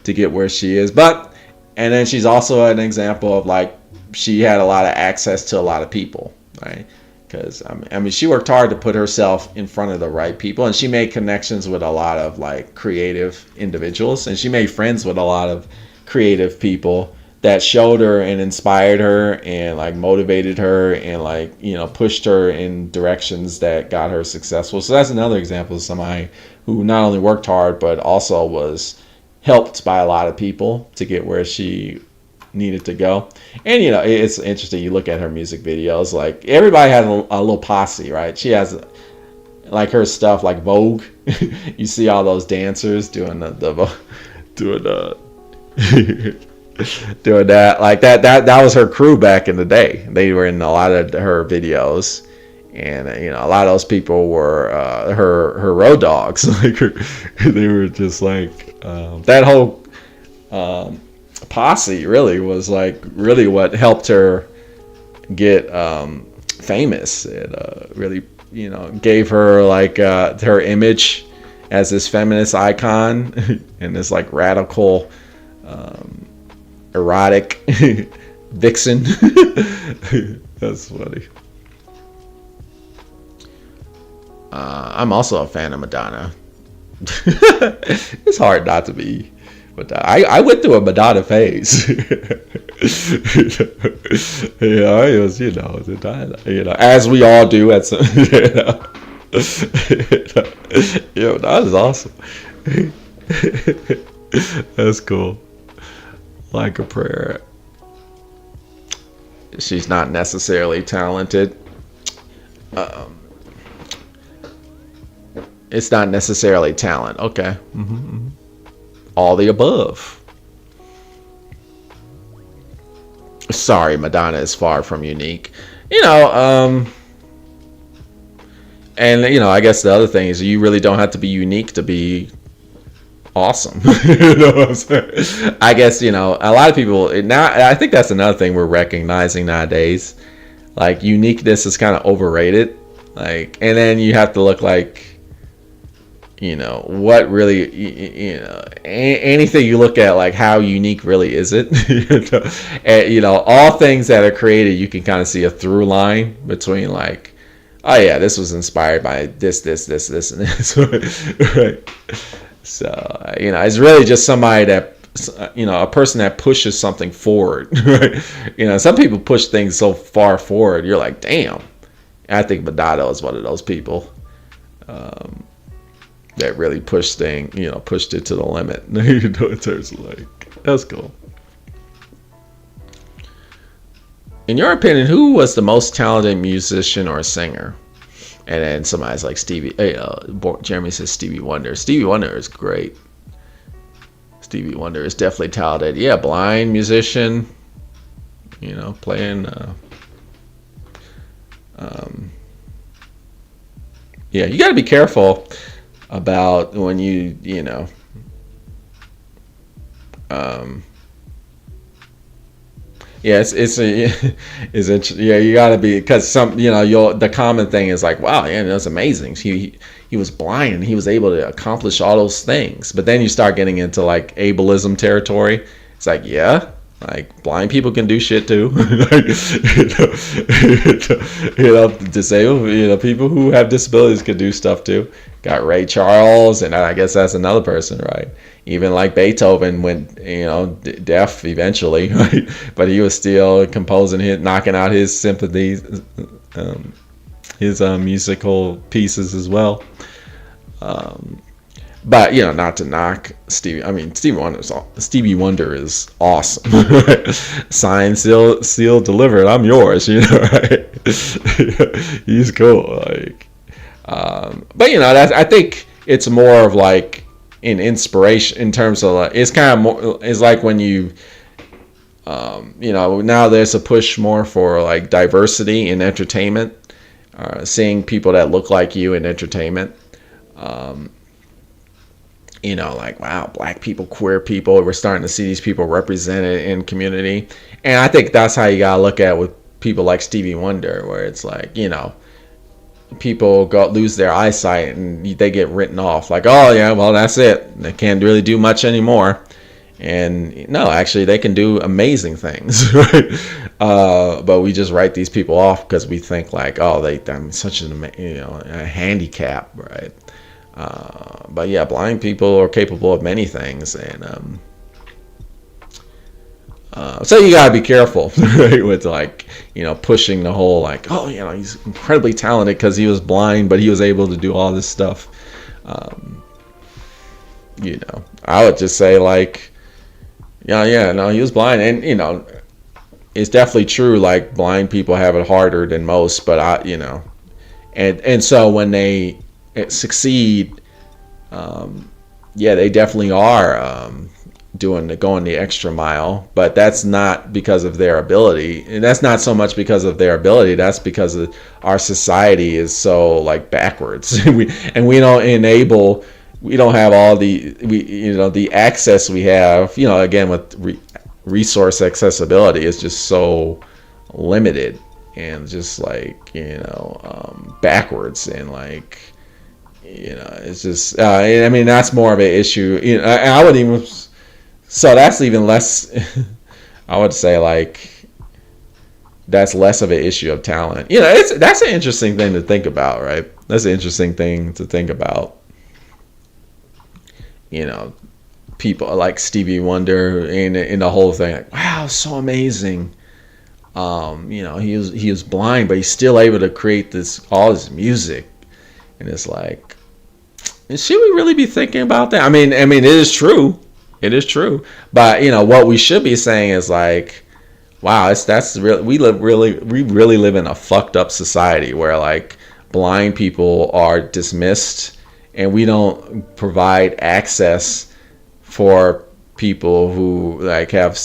to get where she is. And then she's also an example of like she had a lot of access to a lot of people, right? Because I mean, she worked hard to put herself in front of the right people, and she made connections with a lot of like creative individuals, and she made friends with a lot of creative people that showed her and inspired her and like motivated her and like pushed her in directions that got her successful. So that's another example of somebody who not only worked hard but also was helped by a lot of people to get where she needed to go. And it's interesting, you look at her music videos, like everybody has a little posse, right? She has like her stuff like Vogue. You see all those dancers doing doing doing that, like that was her crew back in the day. They were in a lot of her videos, and a lot of those people were her road dogs. Like they were just like that whole posse really was like really what helped her get famous. It really gave her like her image as this feminist icon and this like radical erotic vixen. That's funny. I'm also a fan of Madonna. It's hard not to be. But I went through a Madonna phase. It was, as we all do at some, that is awesome. That's cool. Like a prayer. She's not necessarily talented. It's not necessarily talent. Okay. Mm-hmm. All the above. Sorry, Madonna is far from unique. And I guess the other thing is you really don't have to be unique to be awesome. You know what I'm saying? I guess, a lot of people now, I think that's another thing we're recognizing nowadays. Like uniqueness is kind of overrated. Like, and then you have to look like, what really, anything you look at, like how unique really is it? And, all things that are created, you can kind of see a through line between like, oh yeah, this was inspired by this, and this. Right. So, it's really just somebody that, a person that pushes something forward. Right. Some people push things so far forward, you're like, damn. I think Madonna is one of those people. That really pushed it to the limit. In terms of like, that's cool. In your opinion, who was the most talented musician or singer? And then somebody's like Jeremy says Stevie Wonder. Stevie Wonder is great. Stevie Wonder is definitely talented. Yeah, blind musician. Playing. Yeah, you got to be careful about when you you gotta be, because the common thing is like, wow, yeah, that's amazing, he was blind and he was able to accomplish all those things. But then you start getting into like ableism territory. It's like, yeah, like blind people can do shit too. Disabled, people who have disabilities can do stuff too. Got Ray Charles, and I guess that's another person, right? Even like Beethoven went, deaf eventually, right? But he was still composing, knocking out his symphonies, his musical pieces as well. But not to knock Stevie. I mean, Stevie Wonder is awesome. Signed, sealed, delivered. I'm yours. Right? He's cool. Like, but that's, I think it's more of like an inspiration in terms of like, it's kind of more. It's like when you, now there's a push more for like diversity in entertainment. Seeing people that look like you in entertainment. Like, wow, black people, queer people, we're starting to see these people represented in community. And I think that's how you gotta look at it with people like Stevie Wonder, where it's like, people lose their eyesight and they get written off like, oh yeah, well, that's it, they can't really do much anymore. And no, actually they can do amazing things. Right? But we just write these people off because we think like, oh, they're such a handicap, right? But yeah, blind people are capable of many things, and so you gotta be careful, right, with like pushing the whole like, oh, he's incredibly talented because he was blind, but he was able to do all this stuff. I would just say like, no, he was blind, and it's definitely true. Like, blind people have it harder than most, but and so when they succeed, they definitely are going the extra mile, but that's not because of their ability, and that's not so much because of their ability. That's because of our society is so like backwards. we don't have all the access we have. Again, with resource accessibility is just so limited and just like backwards, and like it's just I mean, that's more of an issue. I would even, so that's even less. I would say like that's less of an issue of talent. That's an interesting thing to think about, right? That's an interesting thing to think about. People like Stevie Wonder in the whole thing, like, wow, so amazing. He was blind, but he's still able to create all this music, and it's like, should we really be thinking about that? I mean, it is true, but what we should be saying is like, wow, we really live in a fucked up society where like blind people are dismissed, and we don't provide access for people who like have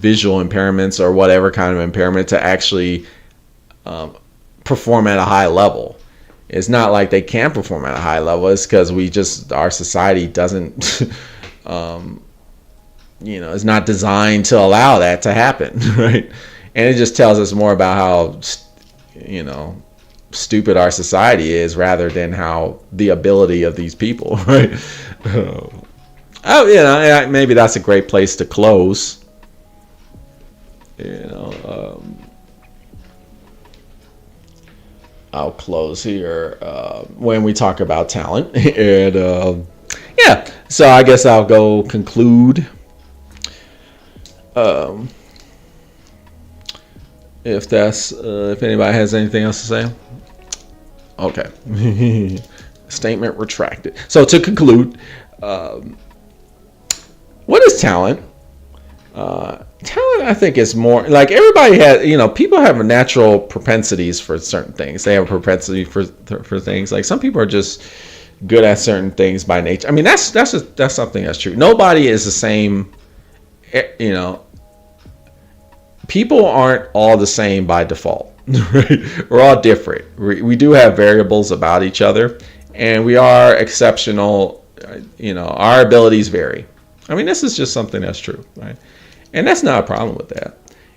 visual impairments or whatever kind of impairment to actually perform at a high level. It's not like they can't perform at a high level. It's because our society doesn't, is not designed to allow that to happen, right? And it just tells us more about how, stupid our society is rather than how the ability of these people, right? Maybe that's a great place to close. I'll close here when we talk about talent. And so I guess I'll go conclude. If anybody has anything else to say. Okay. Statement retracted. So to conclude, what is talent? Talent, I think, is more like everybody has. People have natural propensities for certain things. They have a propensity for things. Like some people are just good at certain things by nature. I mean, that's something that's true. Nobody is the same. People aren't all the same by default. Right? We're all different. We do have variables about each other, and we are exceptional. Our abilities vary. I mean, this is just something that's true, right? And that's not a problem with that.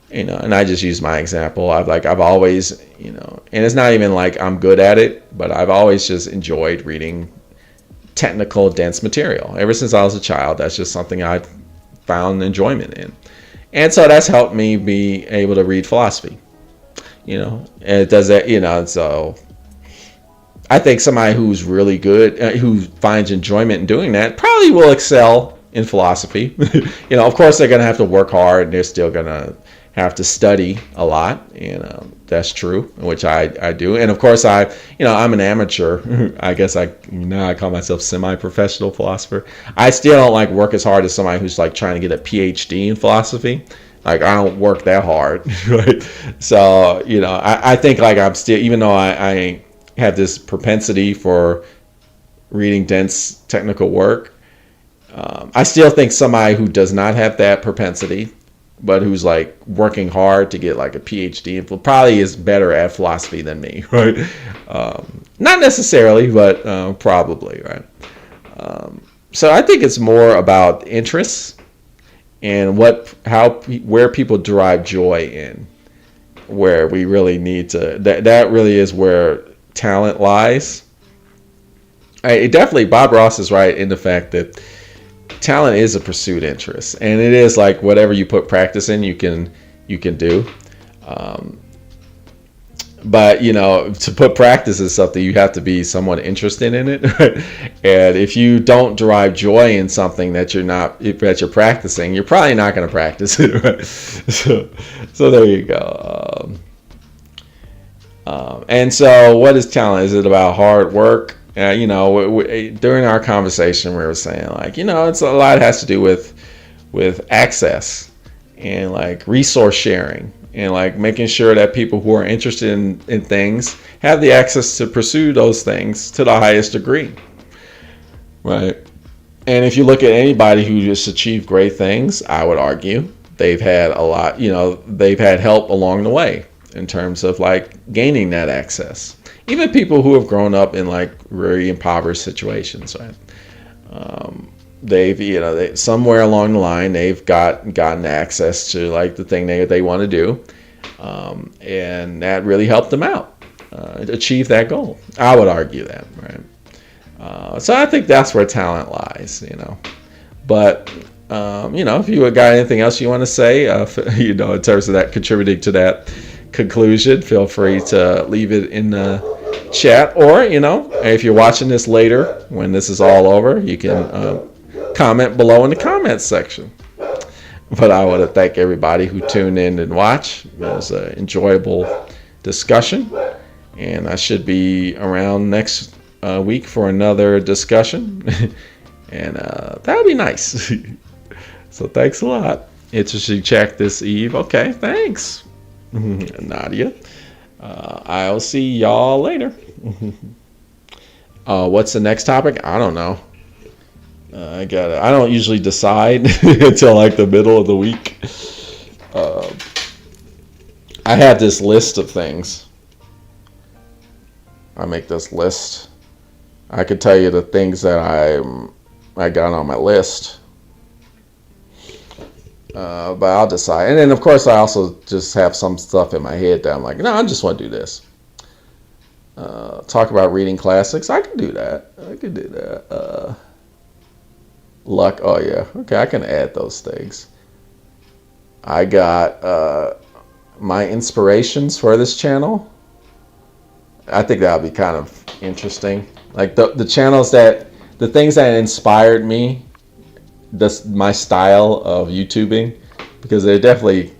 And I just use my example. I've always, and it's not even like I'm good at it, but I've always just enjoyed reading technical, dense material. Ever since I was a child, that's just something I found enjoyment in. And so that's helped me be able to read philosophy. And it does that, so I think somebody who's really good, who finds enjoyment in doing that, probably will excel in philosophy. Of course they're going to have to work hard, and they're still going to have to study a lot, and that's true, which I do. And of course, I'm an amateur. I guess I call myself semi-professional philosopher. I still don't like work as hard as somebody who's like trying to get a PhD in philosophy. Like, I don't work that hard, right? So, I think like I'm still, even though I have this propensity for reading dense technical work, I still think somebody who does not have that propensity, but who's like working hard to get like a PhD, probably is better at philosophy than me, right? Not necessarily, but probably, right? So I think it's more about interests and where people derive joy in, where we really need to. That really is where talent lies. Bob Ross is right in the fact that talent is a pursued interest, and it is like whatever you put practice in, you can do. But to put practice in something, you have to be somewhat interested in it. And if you don't derive joy in something that you're practicing, you're probably not going to practice it. Right? So there you go. And so, what is talent? Is it about hard work? During our conversation, we were saying like, it's a lot has to do with access and like resource sharing, and like making sure that people who are interested in things have the access to pursue those things to the highest degree, right? And if you look at anybody who just achieved great things, I would argue they've had a lot, they've had help along the way in terms of like gaining that access. Even people who have grown up in like very impoverished situations, right? They've somewhere along the line they've gotten access to like the thing they want to do, and that really helped them out achieve that goal. I would argue that, right? So I think that's where talent lies, But if you got anything else you want to say, in terms of that contributing to that conclusion, feel free to leave it in the chat, or if you're watching this later when this is all over, you can comment below in the comments section. But I want to thank everybody who tuned in and watched. It was an enjoyable discussion, and I should be around next week for another discussion, and that'll be nice. So thanks a lot. Interesting check this eve. Okay, thanks, Nadia. I'll see y'all later. What's the next topic? I don't know. I don't usually decide until like the middle of the week. I have this list of things. I make this list. I could tell you the things that I got on my list. But I'll decide. And then of course I also just have some stuff in my head that I'm like, no, I just want to do this. Talk about reading classics. I can do that. Luck. Oh yeah. Okay, I can add those things. I got my inspirations for this channel. I think that'll be kind of interesting. Like the channels the things that inspired me, my style of YouTubing, because they're definitely,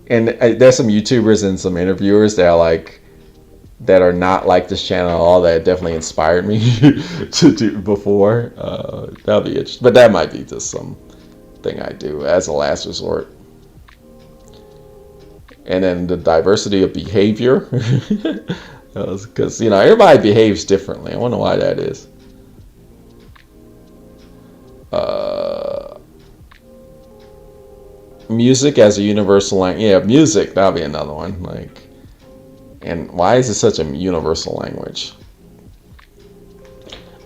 and there's some YouTubers and some interviewers that are not like this channel at all, that definitely inspired me to do before. That'll be interesting, but that might be just some thing I do as a last resort. And then the diversity of behavior, because everybody behaves differently. I wonder why that is. Music as a universal language. Yeah, music, that'll be another one. And why is it such a universal language?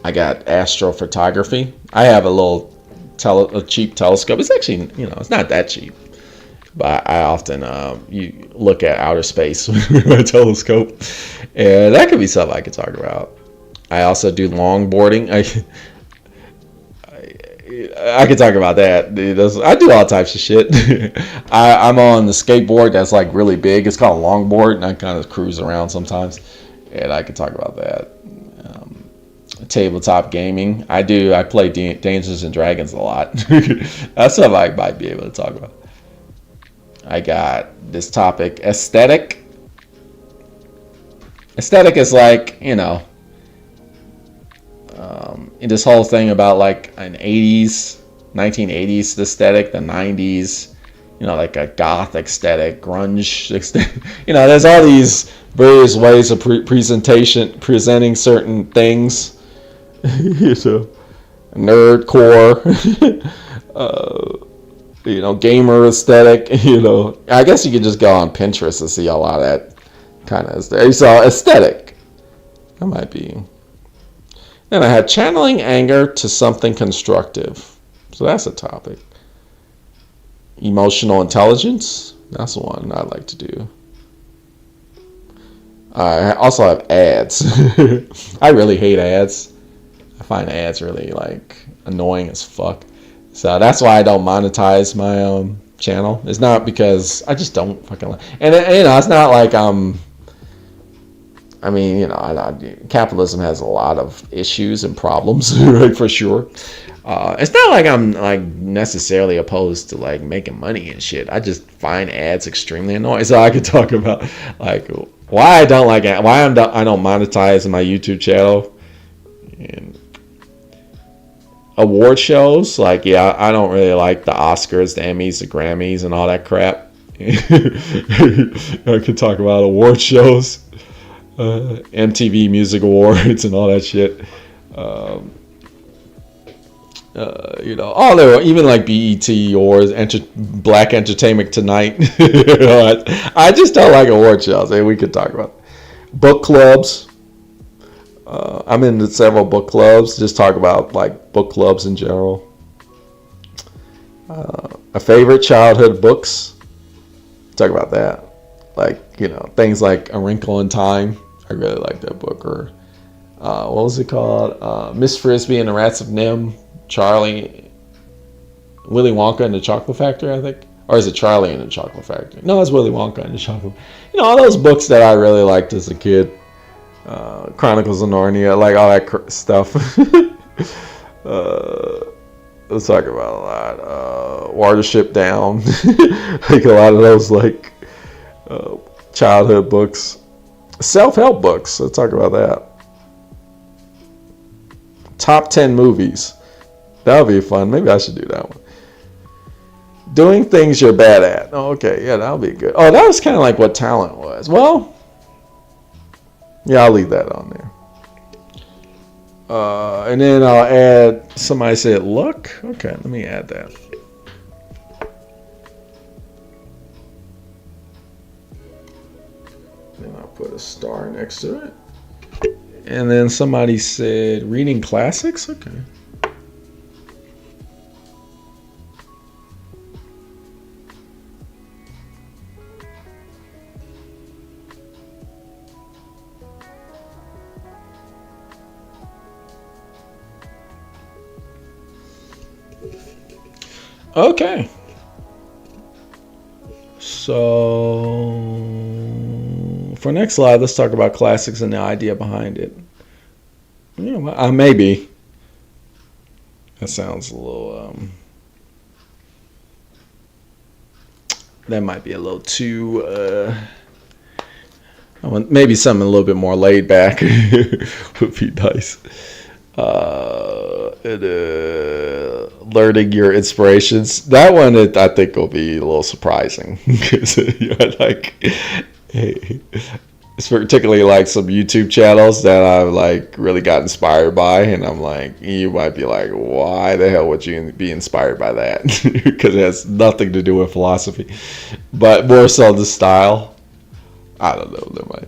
I got astrophotography. I have a little a cheap telescope. It's actually, it's not that cheap. But I often you look at outer space with my telescope. And that could be something I could talk about. I also do longboarding. I could talk about that. I do all types of shit. I'm on the skateboard that's like really big. It's called a longboard, and I kind of cruise around sometimes. And I could talk about that. Tabletop gaming. I play Dungeons and Dragons a lot. That's something I might be able to talk about. I got this topic, aesthetic. Aesthetic is like, in this whole thing about like an 80s, 1980s aesthetic, the 90s, like a goth aesthetic, grunge aesthetic. There's all these various ways of presenting certain things. Nerdcore, gamer aesthetic. I guess you could just go on Pinterest to see a lot of that kind of aesthetic. So aesthetic, that might be. Then I had channeling anger to something constructive. So that's a topic. Emotional intelligence. That's the one I like to do. I also have ads. I really hate ads. I find ads really annoying as fuck. So that's why I don't monetize my channel. It's not because I just don't fucking like. And it's not like capitalism has a lot of issues and problems, right, for sure. It's not like I'm necessarily opposed to making money and shit. I just find ads extremely annoying. So I could talk about why I don't like it, why I don't monetize my YouTube channel, and award shows. I don't really like the Oscars, the Emmys, the Grammys, and all that crap. I could talk about award shows. MTV Music Awards and all that shit. Even BET or Black Entertainment Tonight. I just don't like award shows. We could talk about book clubs. I'm in several book clubs. Just talk about book clubs in general. My favorite childhood books. Talk about that. Things like A Wrinkle in Time. I really like that book. Or what was it called? Miss Frisbee and the Rats of Nim. Willy Wonka and the Chocolate Factory, I think. Or is it Charlie and the Chocolate Factory? No, it's Willy Wonka and the Chocolate. All those books that I really liked as a kid. Chronicles of Narnia, all that stuff. Let's talk about a lot. Watership Down. A lot of those childhood books. Self-help books. Let's talk about that. Top 10 movies. That would be fun. Maybe I should do that one. Doing things you're bad at. Oh, okay, yeah, that'll be good. Oh, that was kind of what talent was. Well, yeah, I'll leave that on there. And then I'll add, somebody said luck. Okay, let me add that. Then I'll put a star next to it. And then somebody said reading classics. Okay. Okay. So for next slide, let's talk about classics and the idea behind it. Maybe. That sounds a little. That might be a little too. Maybe something a little bit more laid back would be nice. Learning your inspirations. That one, I think, will be a little surprising because it's particularly some YouTube channels that I've really got inspired by, and I'm you might be why the hell would you be inspired by that? Because it has nothing to do with philosophy, but more so the style. I don't know.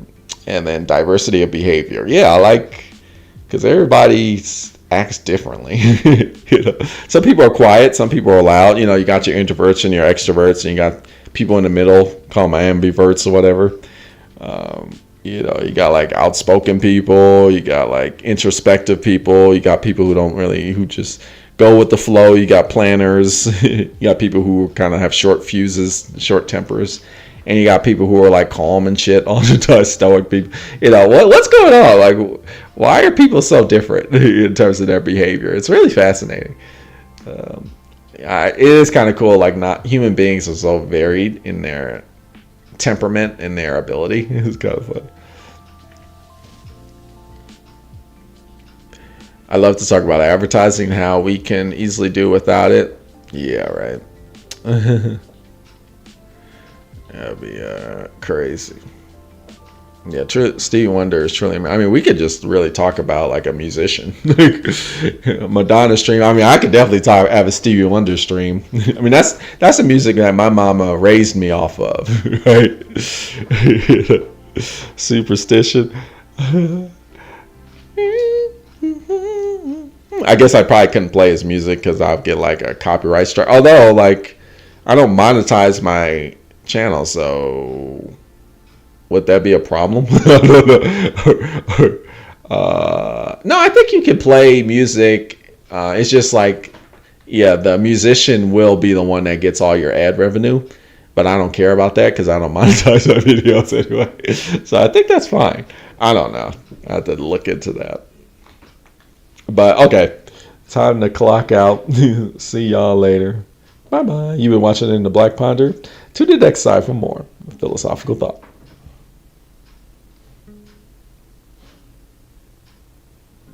And then diversity of behavior. Yeah, I because everybody acts differently. Some people are quiet, some people are loud. You got your introverts and your extroverts, and you got people in the middle, call them ambiverts or whatever. You got outspoken people, you got introspective people, you got people who just go with the flow, you got planners, you got people who kind of have short fuses, short tempers. And you got people who are calm and shit all the time, stoic people. What's going on? Why are people so different in terms of their behavior? It's really fascinating. it is kind of cool. Like, not human beings are so varied in their temperament and their ability. It's kind of fun. I love to talk about advertising, how we can easily do without it. Yeah, right. That'd be crazy. Yeah, Stevie Wonder is truly. I mean, we could just really talk about like a musician. Madonna stream. I mean, I could definitely have a Stevie Wonder stream. I mean, that's the music that my mama raised me off of, right? Superstition. I guess I probably couldn't play his music because I'll get like a copyright strike. Although, like, I don't monetize my channel, so would that be a problem? No, I think you can play music. It's just like, yeah, the musician will be the one that gets all your ad revenue, but I don't care about that because I don't monetize my videos anyway. So I think that's fine. I don't know. I have to look into that. But okay, time to clock out. See y'all later. Bye bye. You've been watching In the Black Ponder. Tune in next time for more philosophical thought.